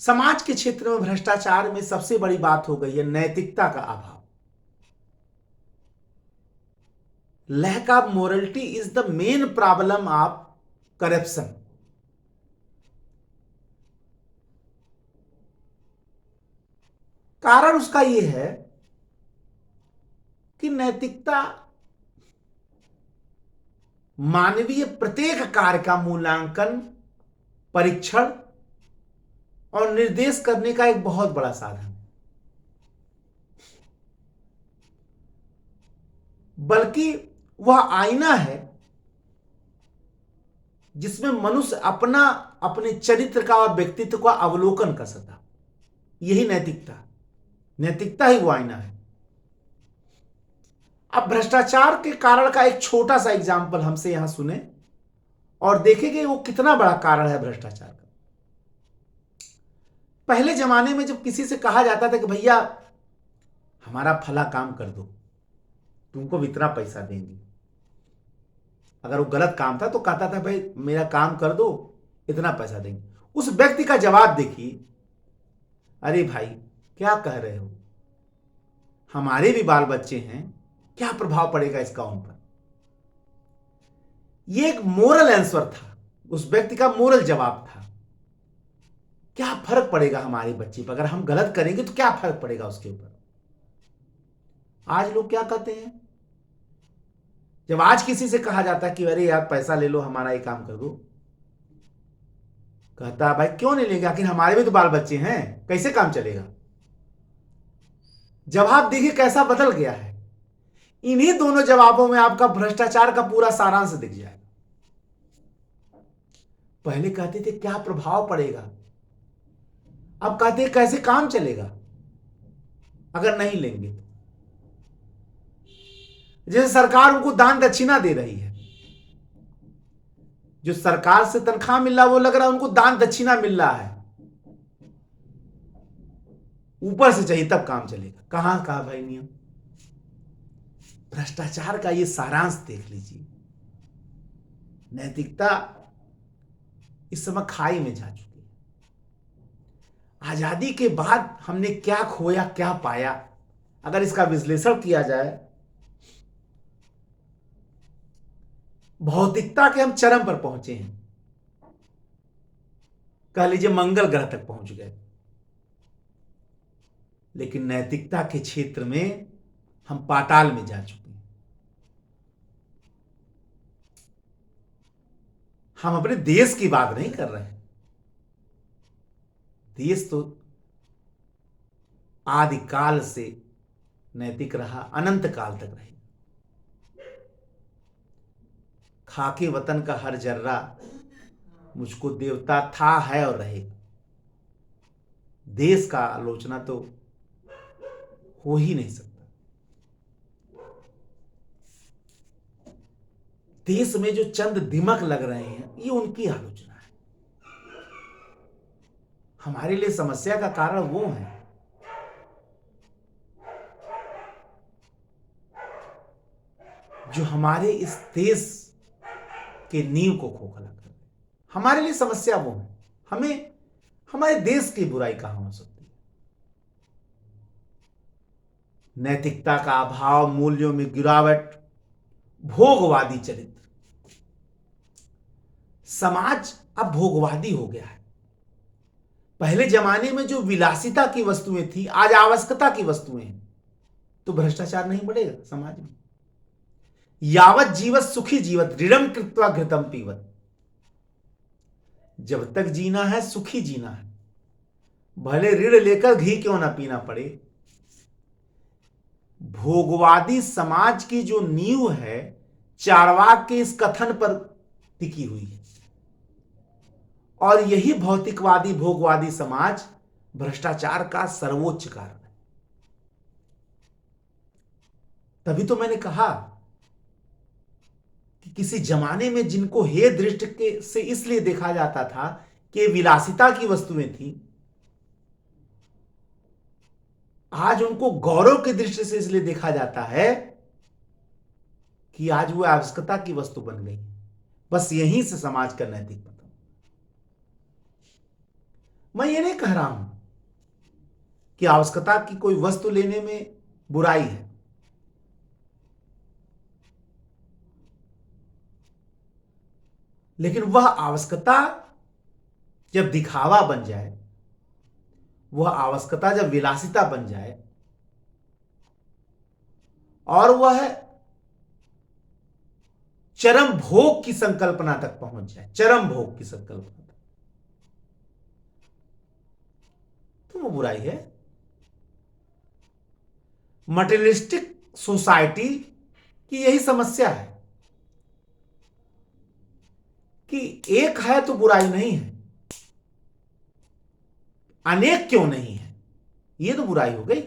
समाज के क्षेत्र में भ्रष्टाचार में सबसे बड़ी बात हो गई है नैतिकता का अभाव। Lack of morality is the main problem of corruption. कारण उसका यह है कि नैतिकता मानवीय प्रत्येक कार्य का मूल्यांकन, परीक्षण और निर्देश करने का एक बहुत बड़ा साधन है। बल्कि वह आईना है जिसमें मनुष्य अपना अपने चरित्र का और व्यक्तित्व का अवलोकन कर सकता। यही नैतिकता, नैतिकता ही वो आईना है। अब भ्रष्टाचार के कारण का एक छोटा सा एग्जाम्पल हमसे यहां सुने और देखेंगे वो कितना बड़ा कारण है भ्रष्टाचार का। पहले जमाने में जब किसी से कहा जाता था कि भैया हमारा फला काम कर दो, तुमको भी इतना पैसा देंगे, अगर वो गलत काम था तो कहता था भाई मेरा काम कर दो इतना पैसा देंगे। उस व्यक्ति का जवाब देखिए, अरे भाई क्या कह रहे हो, हमारे भी बाल बच्चे हैं, क्या प्रभाव पड़ेगा इसका उन पर। यह एक मोरल आंसर था, उस व्यक्ति का मोरल जवाब था। क्या फर्क पड़ेगा हमारे बच्चे पर, अगर हम गलत करेंगे तो क्या फर्क पड़ेगा उसके ऊपर। आज लोग क्या कहते हैं, जब आज किसी से कहा जाता है कि अरे यार पैसा ले लो हमारा ये काम कर दो, कहता है भाई क्यों नहीं लेंगे, आखिर हमारे भी तो बाल बच्चे हैं, कैसे काम चलेगा। जवाब देखिए कैसा बदल गया है। इन्हीं दोनों जवाबों में आपका भ्रष्टाचार का पूरा सारांश दिख जाएगा। पहले कहते थे क्या प्रभाव पड़ेगा, अब कहते हैं कैसे काम चलेगा अगर नहीं लेंगे तो। जैसे सरकार उनको दान दक्षिणा दे रही है, जो सरकार से तनख्वाह मिल रहा है वो लग रहा है उनको दान दक्षिणा मिल रहा है। ऊपर से चाहिए तब काम चलेगा। कहां कहा भाई नियम? भ्रष्टाचार का ये सारांश देख लीजिए। नैतिकता इस समय खाई में जा चुकी है। आजादी के बाद हमने क्या खोया, क्या पाया, अगर इसका विश्लेषण किया जाए, भौतिकता के हम चरम पर पहुंचे हैं, कह लीजिए मंगल ग्रह तक पहुंच गए, लेकिन नैतिकता के क्षेत्र में हम पाताल में जा चुके हैं। हम अपने देश की बात नहीं कर रहे हैं। देश तो आदिकाल से नैतिक रहा, अनंत काल तक रहेगा। खाके वतन का हर जर्रा मुझको देवता था, है और रहेगा। देश का आलोचना तो हो ही नहीं सकता। देश में जो चंद दिमक लग रहे हैं, ये उनकी आलोचना है। हमारे लिए समस्या का कारण वो है जो हमारे इस देश के नींव को खोखला कर रहे। हमारे लिए समस्या वो है। हमें हमारे देश की बुराई कहां हो सकती है? नैतिकता का अभाव, मूल्यों में गिरावट, भोगवादी चरित्र। समाज अब भोगवादी हो गया है। पहले जमाने में जो विलासिता की वस्तुएं थी, आज आवश्यकता की वस्तुएं हैं। तो भ्रष्टाचार नहीं बढ़ेगा समाज में। यावत जीवत सुखी जीवत, ऋणम कृत्वा घृतम पीवत। जब तक जीना है सुखी जीना है, भले ऋण लेकर घी क्यों ना पीना पड़े। भोगवादी समाज की जो नींव है, चारवाक के इस कथन पर टिकी हुई है। और यही भौतिकवादी भोगवादी समाज भ्रष्टाचार का सर्वोच्च कारण है। तभी तो मैंने कहा कि किसी जमाने में जिनको हे दृष्टि के से इसलिए देखा जाता था कि विलासिता की वस्तुएं थी, आज उनको गौरव की दृष्टि से इसलिए देखा जाता है कि आज वो आवश्यकता की वस्तु बन गई। बस यहीं से समाज का नैतिक पतन। मैं ये नहीं कह रहा हूं कि आवश्यकता की कोई वस्तु लेने में बुराई है, लेकिन वह आवश्यकता जब दिखावा बन जाए, वह आवश्यकता जब विलासिता बन जाए और वह चरम भोग की संकल्पना तक पहुंच जाए, चरम भोग की संकल्पना तक, तो वो बुराई है। मटेरियलिस्टिक सोसाइटी की यही समस्या है कि एक है तो बुराई नहीं है, अनेक क्यों नहीं है, ये तो बुराई हो गई।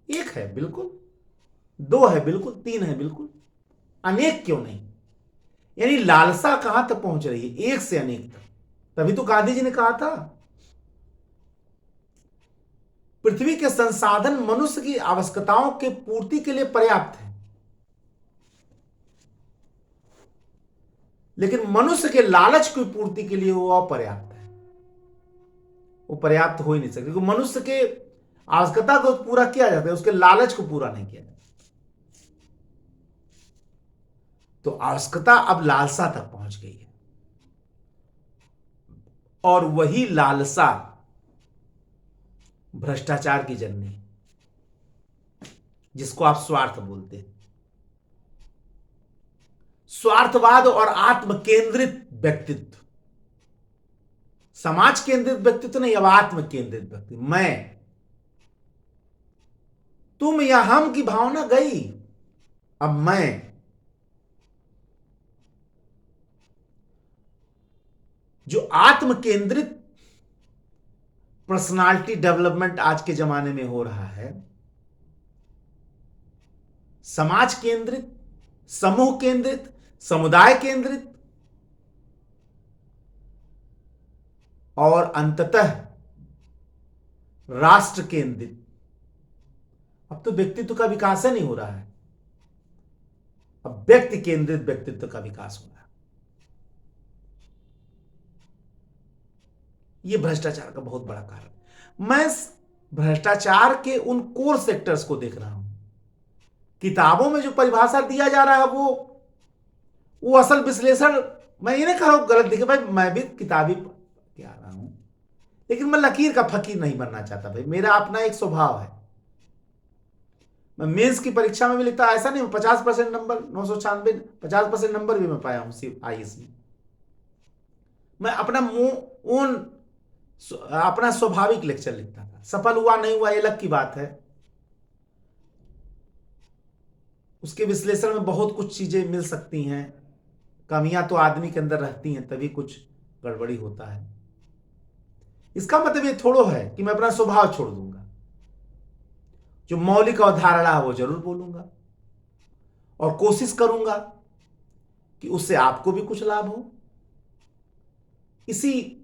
एक है बिल्कुल, दो है बिल्कुल, तीन है बिल्कुल, अनेक क्यों नहीं? यानी लालसा कहां तक पहुंच रही है? एक से अनेक तक। तभी तो गांधी जी ने कहा था, पृथ्वी के संसाधन मनुष्य की आवश्यकताओं के पूर्ति के लिए पर्याप्त है, लेकिन मनुष्य के लालच की पूर्ति के लिए वो अपर्याप्त है। वो पर्याप्त हो ही नहीं सकती, क्योंकि मनुष्य के आवश्यकता को पूरा किया जाता है, उसके लालच को पूरा नहीं किया जाता। तो आवश्यकता अब लालसा तक पहुंच गई है, और वही लालसा भ्रष्टाचार की जननी, जिसको आप स्वार्थ बोलते हैं। स्वार्थवाद और आत्म केंद्रित व्यक्तित्व, समाज केंद्रित व्यक्तित्व नहीं, अब आत्म केंद्रित व्यक्तित्व। मैं, तुम या हम की भावना गई, अब मैं। जो आत्म केंद्रित पर्सनालिटी डेवलपमेंट आज के जमाने में हो रहा है, समाज केंद्रित, समूह केंद्रित, समुदाय केंद्रित, और अंततः राष्ट्र केंद्रित। अब तो व्यक्तित्व का विकास ही नहीं हो रहा है, अब व्यक्ति केंद्रित व्यक्तित्व का विकास हो रहा है। यह भ्रष्टाचार का बहुत बड़ा कारण। मैं भ्रष्टाचार के उन कोर सेक्टर्स को देख रहा हूं। किताबों में जो परिभाषा दिया जा रहा है वो असल विश्लेषण, मैं ये नहीं कह रहा हूं गलत। देखिए भाई, मैं भी किताबी के आ रहा हूं, लेकिन मैं लकीर का फकीर नहीं बनना चाहता भाई। मेरा अपना एक स्वभाव है। मैं मेंस की परीक्षा में भी लिखता, ऐसा नहीं 50% नंबर, 996 50% नंबर भी मैं पाया हूं सिर्फ आईएएस में। मैं अपना ओन अपना स्वाभाविक लेक्चर लिखता था। सफल हुआ नहीं हुआ ये अलग की बात है, उसके विश्लेषण में बहुत कुछ चीजें मिल सकती हैं। कमियां तो आदमी के अंदर रहती हैं, तभी कुछ गड़बड़ी होता है। इसका मतलब ये थोड़ो है कि मैं अपना स्वभाव छोड़ दूंगा। जो मौलिक अवधारणा है वो जरूर बोलूंगा और कोशिश करूंगा कि उससे आपको भी कुछ लाभ हो। इसी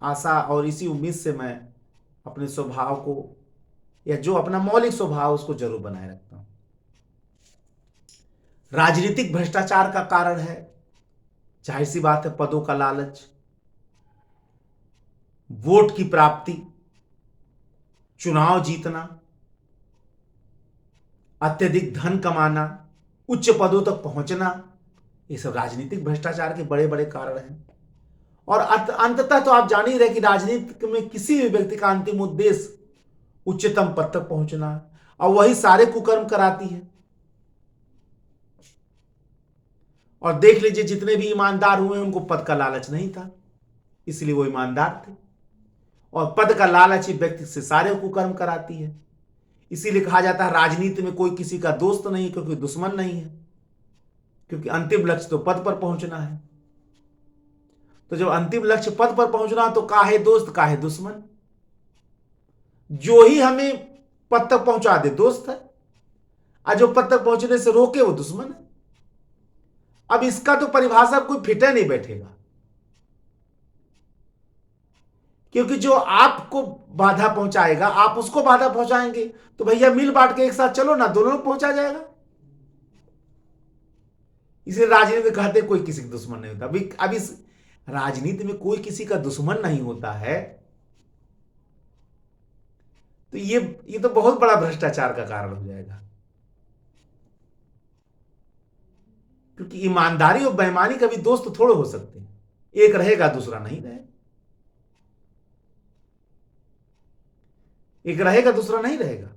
आशा और इसी उम्मीद से मैं अपने स्वभाव को, या जो अपना मौलिक स्वभाव, उसको जरूर बनाए रखता हूं। राजनीतिक भ्रष्टाचार का कारण है, जाहिर सी बात है, पदों का लालच, वोट की प्राप्ति, चुनाव जीतना, अत्यधिक धन कमाना, उच्च पदों तक पहुंचना, ये सब राजनीतिक भ्रष्टाचार के बड़े बड़े कारण हैं। और अंततः तो आप जान ही रहे कि राजनीति में किसी भी व्यक्ति का अंतिम उद्देश्य उच्चतम पद तक पहुंचना है, और वही सारे कुकर्म कराती है। और देख लीजिए, जितने भी ईमानदार हुए उनको पद का लालच नहीं था, इसलिए वो ईमानदार थे। और पद का लालच ही व्यक्ति से सारे कुकर्म कराती है। इसीलिए कहा जाता है राजनीति में कोई किसी का दोस्त नहीं, क्योंकि दुश्मन नहीं है, क्योंकि अंतिम लक्ष्य तो पद पर पहुंचना है। तो जब अंतिम लक्ष्य पद पर पहुंचना, तो काहे दोस्त काहे दुश्मन। जो ही हमें पद तक पहुंचा दे दोस्त है, और जो पद तक पहुंचने से रोके वो दुश्मन है। अब इसका तो परिभाषा कोई फिटे नहीं बैठेगा, क्योंकि जो आपको बाधा पहुंचाएगा आप उसको बाधा पहुंचाएंगे, तो भैया मिल बांट के एक साथ चलो ना, दोनों को पहुंचा जाएगा। इसलिए राजनीति में कहते कोई किसी का दुश्मन नहीं होता। अब इस राजनीति में कोई किसी का दुश्मन नहीं होता है, तो ये तो बहुत बड़ा भ्रष्टाचार का कारण हो जाएगा। क्योंकि ईमानदारी और बेईमानी कभी दोस्त थोड़े हो सकते हैं, एक रहेगा दूसरा नहीं रहेगा, एक रहेगा दूसरा नहीं रहेगा।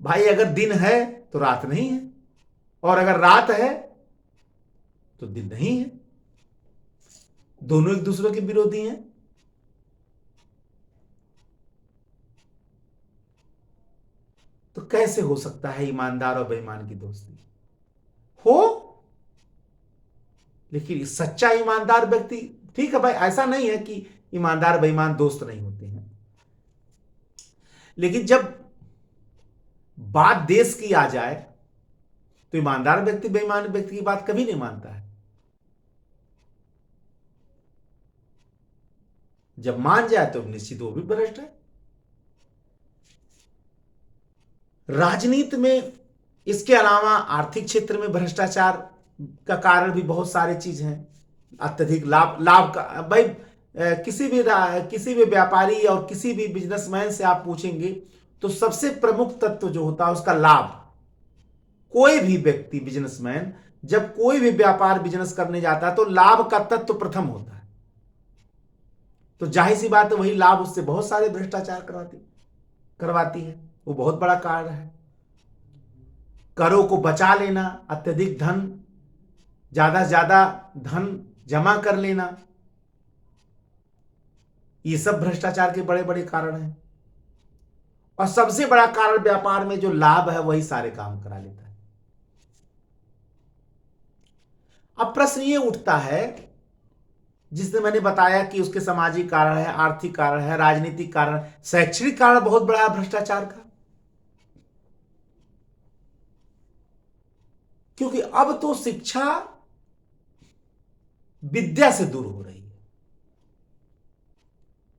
भाई, अगर दिन है तो रात नहीं है, और अगर रात है तो दिन नहीं है, दोनों एक दूसरे के विरोधी हैं। तो कैसे हो सकता है ईमानदार और बेईमान की दोस्ती हो? लेकिन सच्चा ईमानदार व्यक्ति, ठीक है भाई, ऐसा नहीं है कि ईमानदार बेईमान दोस्त नहीं होते हैं, लेकिन जब बात देश की आ जाए तो ईमानदार व्यक्ति बेईमान व्यक्ति की बात कभी नहीं मानता है। जब मान जाए तो निश्चित वो भी भ्रष्ट है। राजनीति में इसके अलावा आर्थिक क्षेत्र में भ्रष्टाचार का कारण भी बहुत सारे चीज हैं। अत्यधिक लाभ का भाई, किसी भी व्यापारी और किसी भी बिजनेसमैन से आप पूछेंगे तो सबसे प्रमुख तत्व जो होता है उसका लाभ। कोई भी व्यक्ति बिजनेसमैन जब कोई भी व्यापार बिजनेस करने जाता है तो लाभ का तत्व प्रथम होता है। तो जाहिर सी बात है वही लाभ उससे बहुत सारे भ्रष्टाचार करवाती है। वो बहुत बड़ा कारण है। करों को बचा लेना, अत्यधिक धन, ज्यादा से ज्यादा धन जमा कर लेना, ये सब भ्रष्टाचार के बड़े बड़े कारण हैं। और सबसे बड़ा कारण व्यापार में जो लाभ है वही सारे काम करा लेता है। अब प्रश्न ये उठता है, जिसने मैंने बताया कि उसके सामाजिक कारण है, आर्थिक कारण है, राजनीतिक कारण, शैक्षणिक कारण बहुत बड़ा है भ्रष्टाचार का। क्योंकि अब तो शिक्षा विद्या से दूर हो रही है।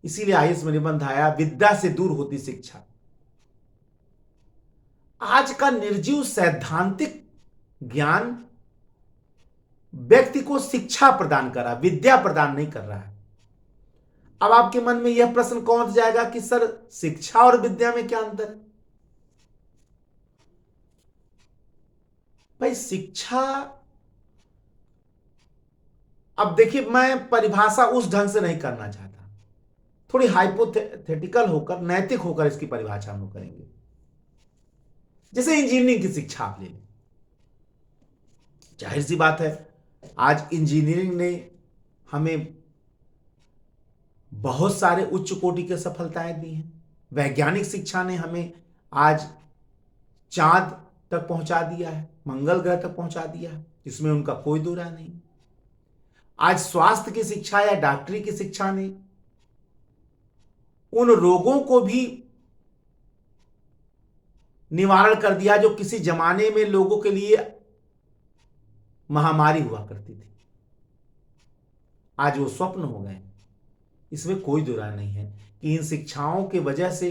इसीलिए आयुष में निबंध आया, विद्या से दूर होती शिक्षा। आज का निर्जीव सैद्धांतिक ज्ञान व्यक्ति को शिक्षा प्रदान कर रहा, विद्या प्रदान नहीं कर रहा है। अब आपके मन में यह प्रश्न कौन जाएगा कि सर शिक्षा और विद्या में क्या अंतर है? भाई शिक्षा, अब देखिए मैं परिभाषा उस ढंग से नहीं करना चाहता, थोड़ी हाइपोथेटिकल होकर, नैतिक होकर इसकी परिभाषा हम लोग करेंगे। जैसे इंजीनियरिंग की शिक्षा आप ले लें, जाहिर सी बात है आज इंजीनियरिंग ने हमें बहुत सारे उच्च कोटि की सफलताएं दी हैं। वैज्ञानिक शिक्षा ने हमें आज चांद तक पहुंचा दिया है, मंगल ग्रह तक पहुंचा दिया है, इसमें उनका कोई दो राय नहीं। आज स्वास्थ्य की शिक्षा या डॉक्टरी की शिक्षा ने उन रोगों को भी निवारण कर दिया जो किसी जमाने में लोगों के लिए महामारी हुआ करती थी, आज वो स्वप्न हो गए। इसमें कोई दो राय नहीं है कि इन शिक्षाओं की वजह से,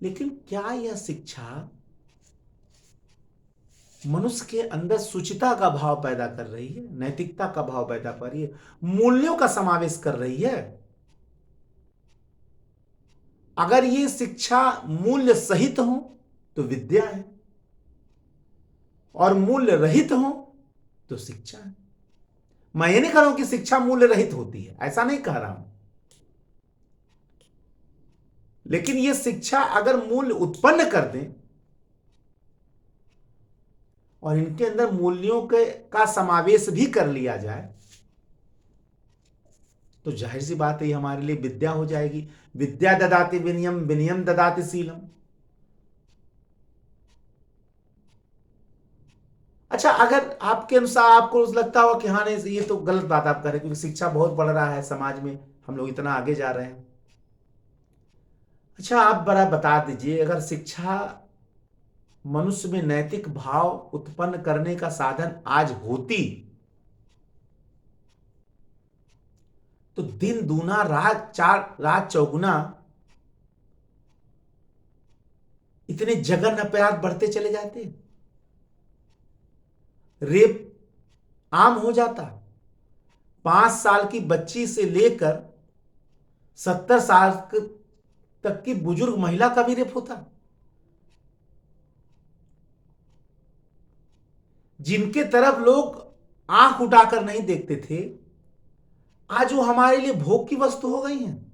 लेकिन क्या यह शिक्षा मनुष्य के अंदर शुचिता का भाव पैदा कर रही है, नैतिकता का भाव पैदा कर रही है, मूल्यों का समावेश कर रही है? अगर ये शिक्षा मूल्य सहित हो तो विद्या है, और मूल्य रहित हो तो शिक्षा है। मैं ये नहीं कह रहा हूं कि शिक्षा मूल्य रहित होती है, ऐसा नहीं कह रहा हूं, लेकिन ये शिक्षा अगर मूल्य उत्पन्न कर दें और इनके अंदर मूल्यों का समावेश भी कर लिया जाए तो जाहिर सी बात है ये हमारे लिए विद्या हो जाएगी। विद्या ददाति विनयम, विनयम ददाति शीलम। अच्छा, अगर आपके अनुसार आपको लगता हो कि हाँ नहीं ये तो गलत बात आप कर रहे हैं क्योंकि शिक्षा बहुत बढ़ रहा है समाज में, हम लोग इतना आगे जा रहे हैं। अच्छा, आप बड़ा बता दीजिए, अगर शिक्षा मनुष्य में नैतिक भाव उत्पन्न करने का साधन आज होती तो दिन दूना रात चौगुना इतने जघन्य अपराध बढ़ते चले जाते, रेप आम हो जाता, 5 साल की बच्ची से लेकर 70 साल तक की बुजुर्ग महिला का भी रेप होता। जिनके तरफ लोग आंख उठाकर नहीं देखते थे, आज वो हमारे लिए भोग की वस्तु हो गई हैं।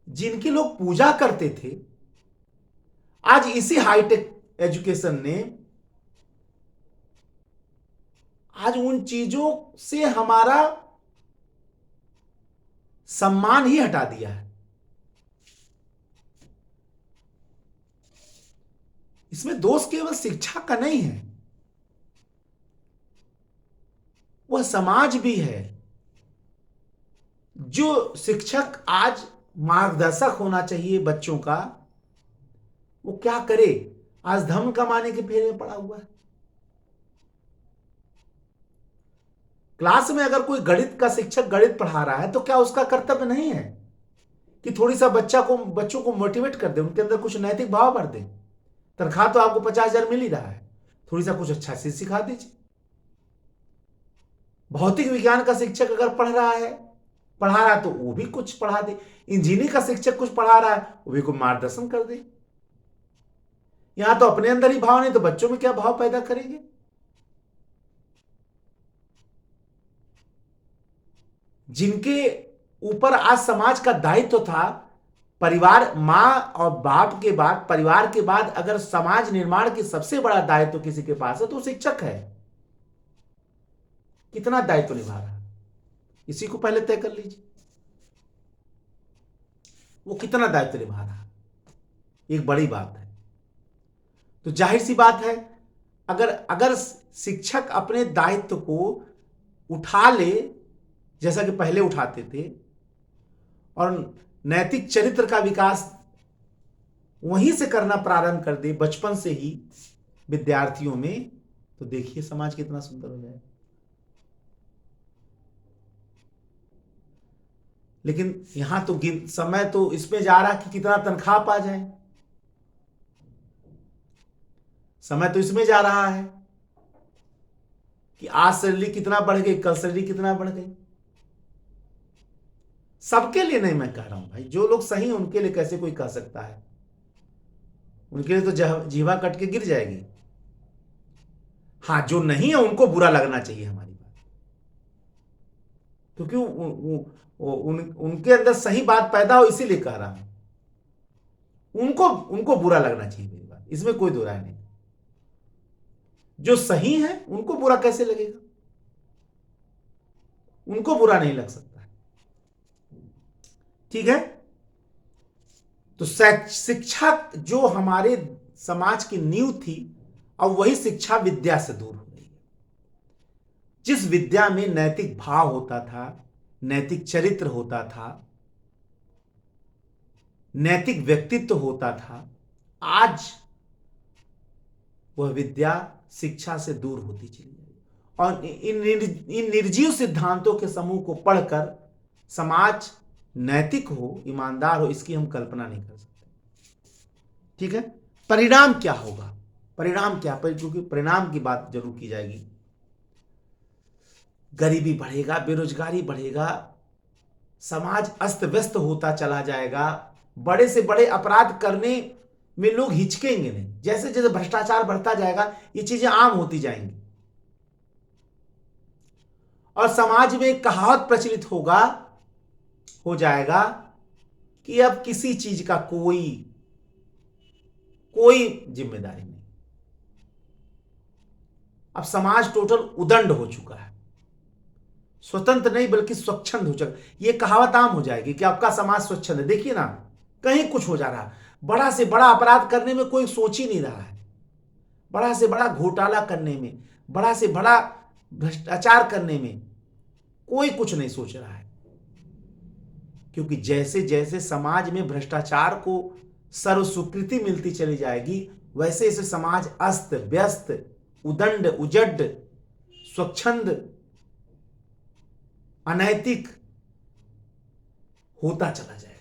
जिनकी लोग पूजा करते थे, आज इसी हाईटेक एजुकेशन ने आज उन चीजों से हमारा सम्मान ही हटा दिया है। इसमें दोष केवल शिक्षा का नहीं है, वह समाज भी है। जो शिक्षक आज मार्गदर्शक होना चाहिए बच्चों का, वो क्या करे? आज धन कमाने के फेरे में पड़ा हुआ है। क्लास में अगर कोई गणित का शिक्षक गणित पढ़ा रहा है तो क्या उसका कर्तव्य नहीं है कि थोड़ी सा बच्चों को मोटिवेट कर दे, उनके अंदर कुछ नैतिक भाव भर दे? तनख्वाह तो आपको 50,000 मिल ही रहा है, थोड़ी सा कुछ अच्छा से सिखा दीजिए। भौतिक विज्ञान का शिक्षक अगर पढ़ा रहा है तो वो भी कुछ पढ़ा दे। इंजीनियरिंग का शिक्षक कुछ पढ़ा रहा है, वो भी कोई मार्गदर्शन कर दे। यहां तो अपने अंदर ही भाव नहीं तो बच्चों में क्या भाव पैदा करेंगे? जिनके ऊपर आज समाज का दायित्व था, परिवार, मां और बाप के बाद, परिवार के बाद अगर समाज निर्माण की सबसे बड़ा दायित्व किसी के पास है तो शिक्षक है। कितना दायित्व निभा रहा है, इसी को पहले तय कर लीजिए, वो कितना दायित्व निभा रहा है, एक बड़ी बात है। तो जाहिर सी बात है, अगर शिक्षक अपने दायित्व को उठा ले जैसा कि पहले उठाते थे और नैतिक चरित्र का विकास वहीं से करना प्रारंभ कर दे बचपन से ही विद्यार्थियों में, तो देखिए समाज कितना सुंदर हो जाए। लेकिन यहां तो समय तो इसमें जा रहा कि कितना तनख्वाह पा जाए, समय तो इसमें जा रहा है कि आज सैलरी कितना बढ़ गई, कल सैलरी कितना बढ़ गई। सबके लिए नहीं मैं कह रहा हूं भाई, जो लोग सही हैं उनके लिए कैसे कोई कह सकता है, उनके लिए तो जीवा कट के गिर जाएगी। हाँ, जो नहीं है उनको बुरा लगना चाहिए हमारी बात, क्योंकि उनके अंदर सही बात पैदा हो, इसीलिए कह रहा हूं। उनको बुरा लगना चाहिए मेरी बात, इसमें कोई दो राय नहीं। जो सही है उनको बुरा कैसे लगेगा, उनको बुरा नहीं लग सकता है। ठीक है, तो शिक्षा जो हमारे समाज की नींव थी, अब वही शिक्षा विद्या से दूर हो रही है। जिस विद्या में नैतिक भाव होता था, नैतिक चरित्र होता था, नैतिक व्यक्तित्व होता था, आज वह विद्या शिक्षा से दूर होती चली गई। और इन निर्जीव सिद्धांतों के समूह को पढ़कर समाज नैतिक हो, ईमानदार हो, इसकी हम कल्पना नहीं कर सकते। ठीक है, परिणाम क्या होगा, परिणाम क्या, क्योंकि परिणाम की बात जरूर की जाएगी। गरीबी बढ़ेगा, बेरोजगारी बढ़ेगा, समाज अस्त व्यस्त होता चला जाएगा, बड़े से बड़े अपराध करने में लोग हिचकेंगे नहीं। जैसे जैसे भ्रष्टाचार बढ़ता जाएगा ये चीजें आम होती जाएंगी, और समाज में एक कहावत प्रचलित हो जाएगा कि अब किसी चीज का कोई जिम्मेदारी नहीं। अब समाज टोटल उदंड हो चुका है, स्वतंत्र नहीं बल्कि स्वच्छंद हो चुका। ये कहावत आम हो जाएगी कि आपका समाज स्वच्छंद है। देखिए ना, कहीं कुछ हो जा रहा है, बड़ा से बड़ा अपराध करने में कोई सोच ही नहीं रहा है, बड़ा से बड़ा घोटाला करने में, बड़ा से बड़ा भ्रष्टाचार करने में कोई कुछ नहीं सोच रहा है। क्योंकि जैसे जैसे समाज में भ्रष्टाचार को सर्व स्वीकृति मिलती चली जाएगी, वैसे ऐसे समाज अस्त व्यस्त, उदंड, उजड, स्वच्छंद, अनैतिक होता चला जाएगा।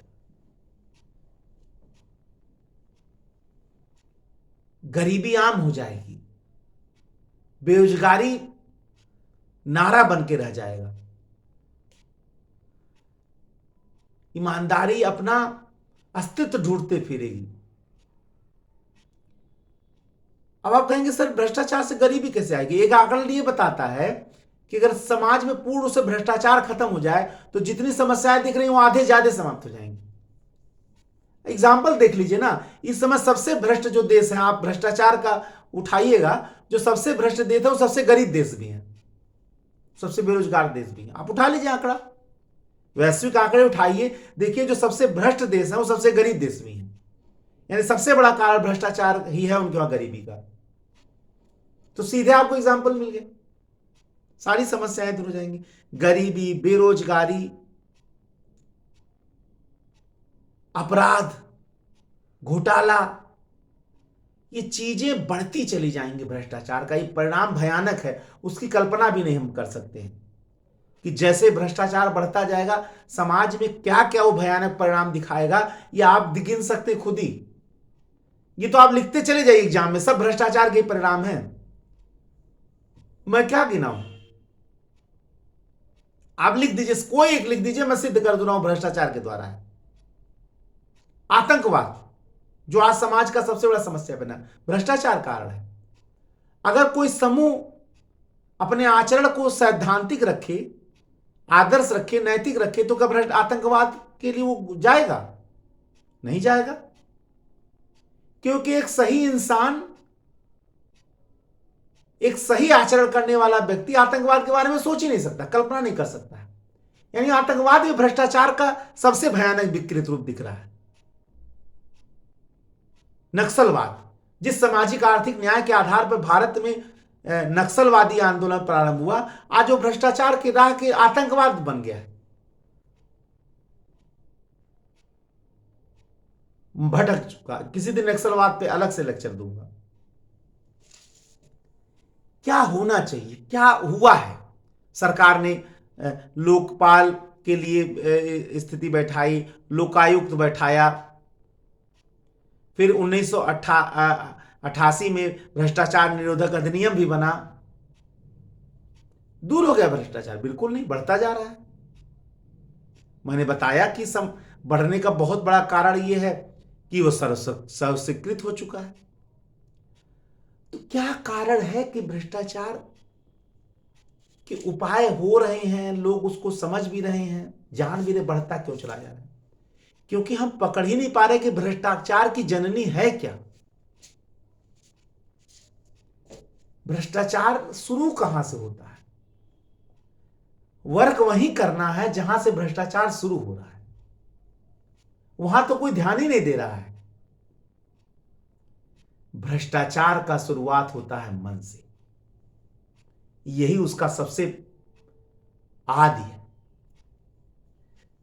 गरीबी आम हो जाएगी, बेरोजगारी नारा बन के रह जाएगा, ईमानदारी अपना अस्तित्व ढूंढते फिरेगी। अब आप कहेंगे सर भ्रष्टाचार से गरीबी कैसे आएगी? एक आंकड़ा ये बताता है कि अगर समाज में पूर्ण रूप से भ्रष्टाचार खत्म हो जाए तो जितनी समस्याएं दिख रही हैं वो आधे ज्यादा समाप्त हो जाएंगी। एग्जाम्पल देख लीजिए ना, इस समय सबसे भ्रष्ट जो देश है, आप भ्रष्टाचार का उठाइएगा, जो सबसे भ्रष्ट देश है वो सबसे गरीब देश भी है, सबसे बेरोजगार देश भी है। आप उठा लीजिए आंकड़ा, वैश्विक आंकड़े उठाइए, देखिए जो सबसे भ्रष्ट देश है वो सबसे गरीब देश भी है। यानी सबसे बड़ा कारण भ्रष्टाचार ही है उनके वहां गरीबी का। तो सीधे आपको एग्जाम्पल मिल गए, सारी समस्याएं दूर हो जाएंगी। गरीबी, बेरोजगारी, अपराध, घोटाला, ये चीजें बढ़ती चली जाएंगी। भ्रष्टाचार का ये परिणाम भयानक है, उसकी कल्पना भी नहीं हम कर सकते हैं कि जैसे भ्रष्टाचार बढ़ता जाएगा समाज में क्या क्या वो भयानक परिणाम दिखाएगा, ये आप गिन सकते खुद ही। ये तो आप लिखते चले जाइए एग्जाम में, सब भ्रष्टाचार के परिणाम हैं, मैं क्या गिनाऊं? आप लिख दीजिए, कोई एक लिख दीजिए, मैं सिद्ध कर दूं रहा हूं भ्रष्टाचार के द्वारा है। आतंकवाद जो आज समाज का सबसे बड़ा समस्या बना, भ्रष्टाचार कारण है। अगर कोई समूह अपने आचरण को सैद्धांतिक रखे, आदर्श रखे, नैतिक रखे, तो क्या आतंकवाद के लिए वो जाएगा? नहीं जाएगा, क्योंकि एक सही इंसान, एक सही आचरण करने वाला व्यक्ति आतंकवाद के बारे में सोच ही नहीं सकता, कल्पना नहीं कर सकता है। यानी आतंकवाद में भ्रष्टाचार का सबसे भयानक विकृत रूप दिख रहा है। नक्सलवाद, जिस सामाजिक आर्थिक न्याय के आधार पर भारत में नक्सलवादी आंदोलन प्रारंभ हुआ, आज वो भ्रष्टाचार की राह के आतंकवाद बन गया है। भटक चुका, किसी दिन नक्सलवाद पे अलग से लेक्चर दूंगा। क्या होना चाहिए, क्या हुआ है? सरकार ने लोकपाल के लिए स्थिति बैठाई, लोकायुक्त बैठाया। फिर 1988 में भ्रष्टाचार निरोधक अधिनियम भी बना। दूर हो गया भ्रष्टाचार? बिल्कुल नहीं, बढ़ता जा रहा है। मैंने बताया कि बढ़ने का बहुत बड़ा कारण यह है कि वो सर्वस्वीकृत हो चुका है। तो क्या कारण है कि भ्रष्टाचार के उपाय हो रहे हैं, लोग उसको समझ भी रहे हैं, जान भी रहे, बढ़ता क्यों चला जा रहा है? क्योंकि हम पकड़ ही नहीं पा रहे कि भ्रष्टाचार की जननी है क्या। भ्रष्टाचार शुरू कहां से होता है? वर्क वहीं करना है जहां से भ्रष्टाचार शुरू हो रहा है। वहां तो कोई ध्यान ही नहीं दे रहा है। भ्रष्टाचार का शुरुआत होता है मन से, यही उसका सबसे आदि है।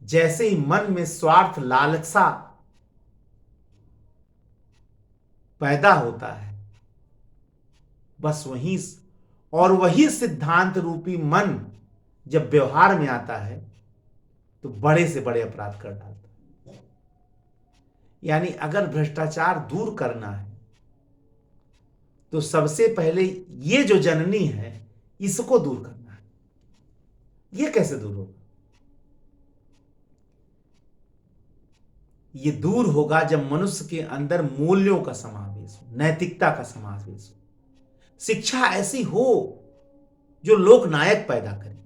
जैसे ही मन में स्वार्थ, लालसा पैदा होता है, बस वही सिद्धांत रूपी मन जब व्यवहार में आता है तो बड़े से बड़े अपराध कर डालता है। यानी अगर भ्रष्टाचार दूर करना है तो सबसे पहले ये जो जननी है इसको दूर करना है। ये कैसे दूर होगा? ये दूर होगा जब मनुष्य के अंदर मूल्यों का समावेश हो, नैतिकता का समावेश हो, शिक्षा ऐसी हो जो लोक नायक पैदा करे,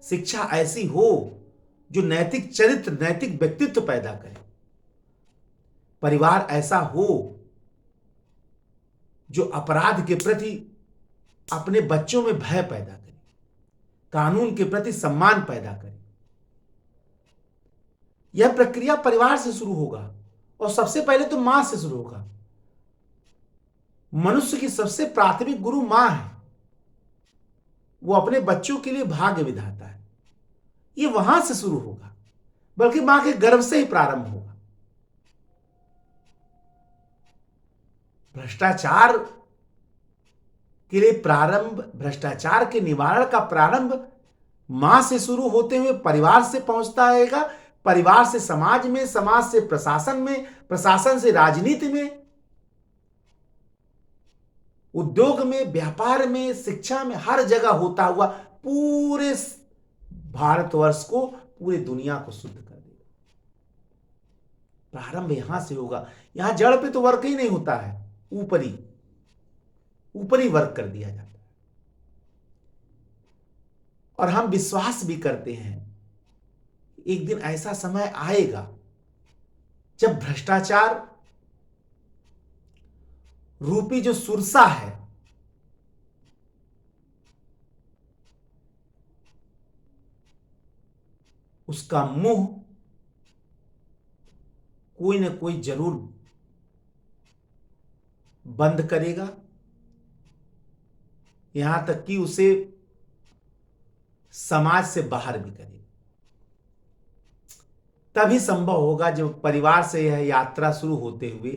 शिक्षा ऐसी हो जो नैतिक चरित्र, नैतिक व्यक्तित्व पैदा करे, परिवार ऐसा हो जो अपराध के प्रति अपने बच्चों में भय पैदा करे, कानून के प्रति सम्मान पैदा करे। यह प्रक्रिया परिवार से शुरू होगा और सबसे पहले तो मां से शुरू होगा। मनुष्य की सबसे प्राथमिक गुरु मां है। वो अपने बच्चों के लिए भाग्य विधाता है। ये वहां से शुरू होगा, बल्कि मां के गर्भ से ही प्रारंभ होगा। भ्रष्टाचार के लिए प्रारंभ, भ्रष्टाचार के निवारण का प्रारंभ मां से शुरू होते हुए परिवार से पहुंचता रहेगा, परिवार से समाज में, समाज से प्रशासन में, प्रशासन से राजनीति में, उद्योग में, व्यापार में, शिक्षा में, हर जगह होता हुआ पूरे भारतवर्ष को, पूरी दुनिया को शुद्ध कर देगा। प्रारंभ यहां से होगा। यहां जड़ पे तो वर्क ही नहीं होता है, ऊपरी वर्क कर दिया जाता है। और हम विश्वास भी करते हैं एक दिन ऐसा समय आएगा जब भ्रष्टाचार रूपी जो सुरसा है उसका मुंह कोई ना कोई जरूर बंद करेगा, यहां तक कि उसे समाज से बाहर भी करेगा। तभी संभव होगा जब परिवार से यह यात्रा शुरू होते हुए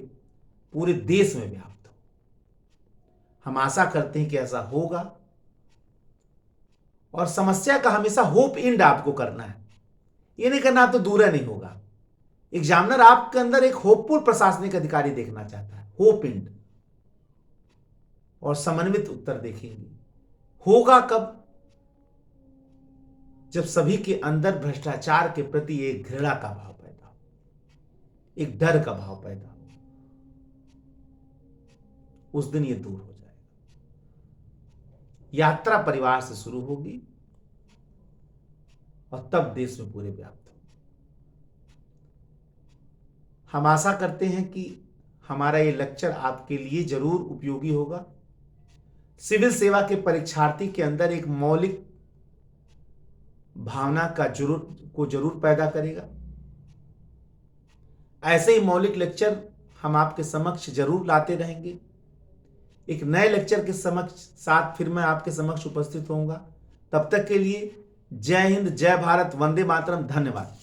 पूरे देश में व्याप्त हो। हम आशा करते हैं कि ऐसा होगा। और समस्या का हमेशा होप एंड आपको करना है, ये नहीं करना तो दूर नहीं होगा। एग्जामिनर आपके अंदर एक होपफुल प्रशासनिक अधिकारी देखना चाहता है, होप एंड, और समन्वित उत्तर देखेंगे। होगा कब? जब सभी के अंदर भ्रष्टाचार के प्रति एक घृणा का भाव पैदा हो, एक डर का भाव पैदा हो, उस दिन ये दूर हो जाएगा। यात्रा परिवार से शुरू होगी और तब देश में पूरे व्याप्त हो। हम आशा करते हैं कि हमारा ये लेक्चर आपके लिए जरूर उपयोगी होगा। सिविल सेवा के परीक्षार्थी के अंदर एक मौलिक भावना का जरूर पैदा करेगा। ऐसे ही मौलिक लेक्चर हम आपके समक्ष जरूर लाते रहेंगे। एक नए लेक्चर के साथ फिर मैं आपके समक्ष उपस्थित होऊंगा। तब तक के लिए जय हिंद, जय भारत, वंदे मातरम, धन्यवाद।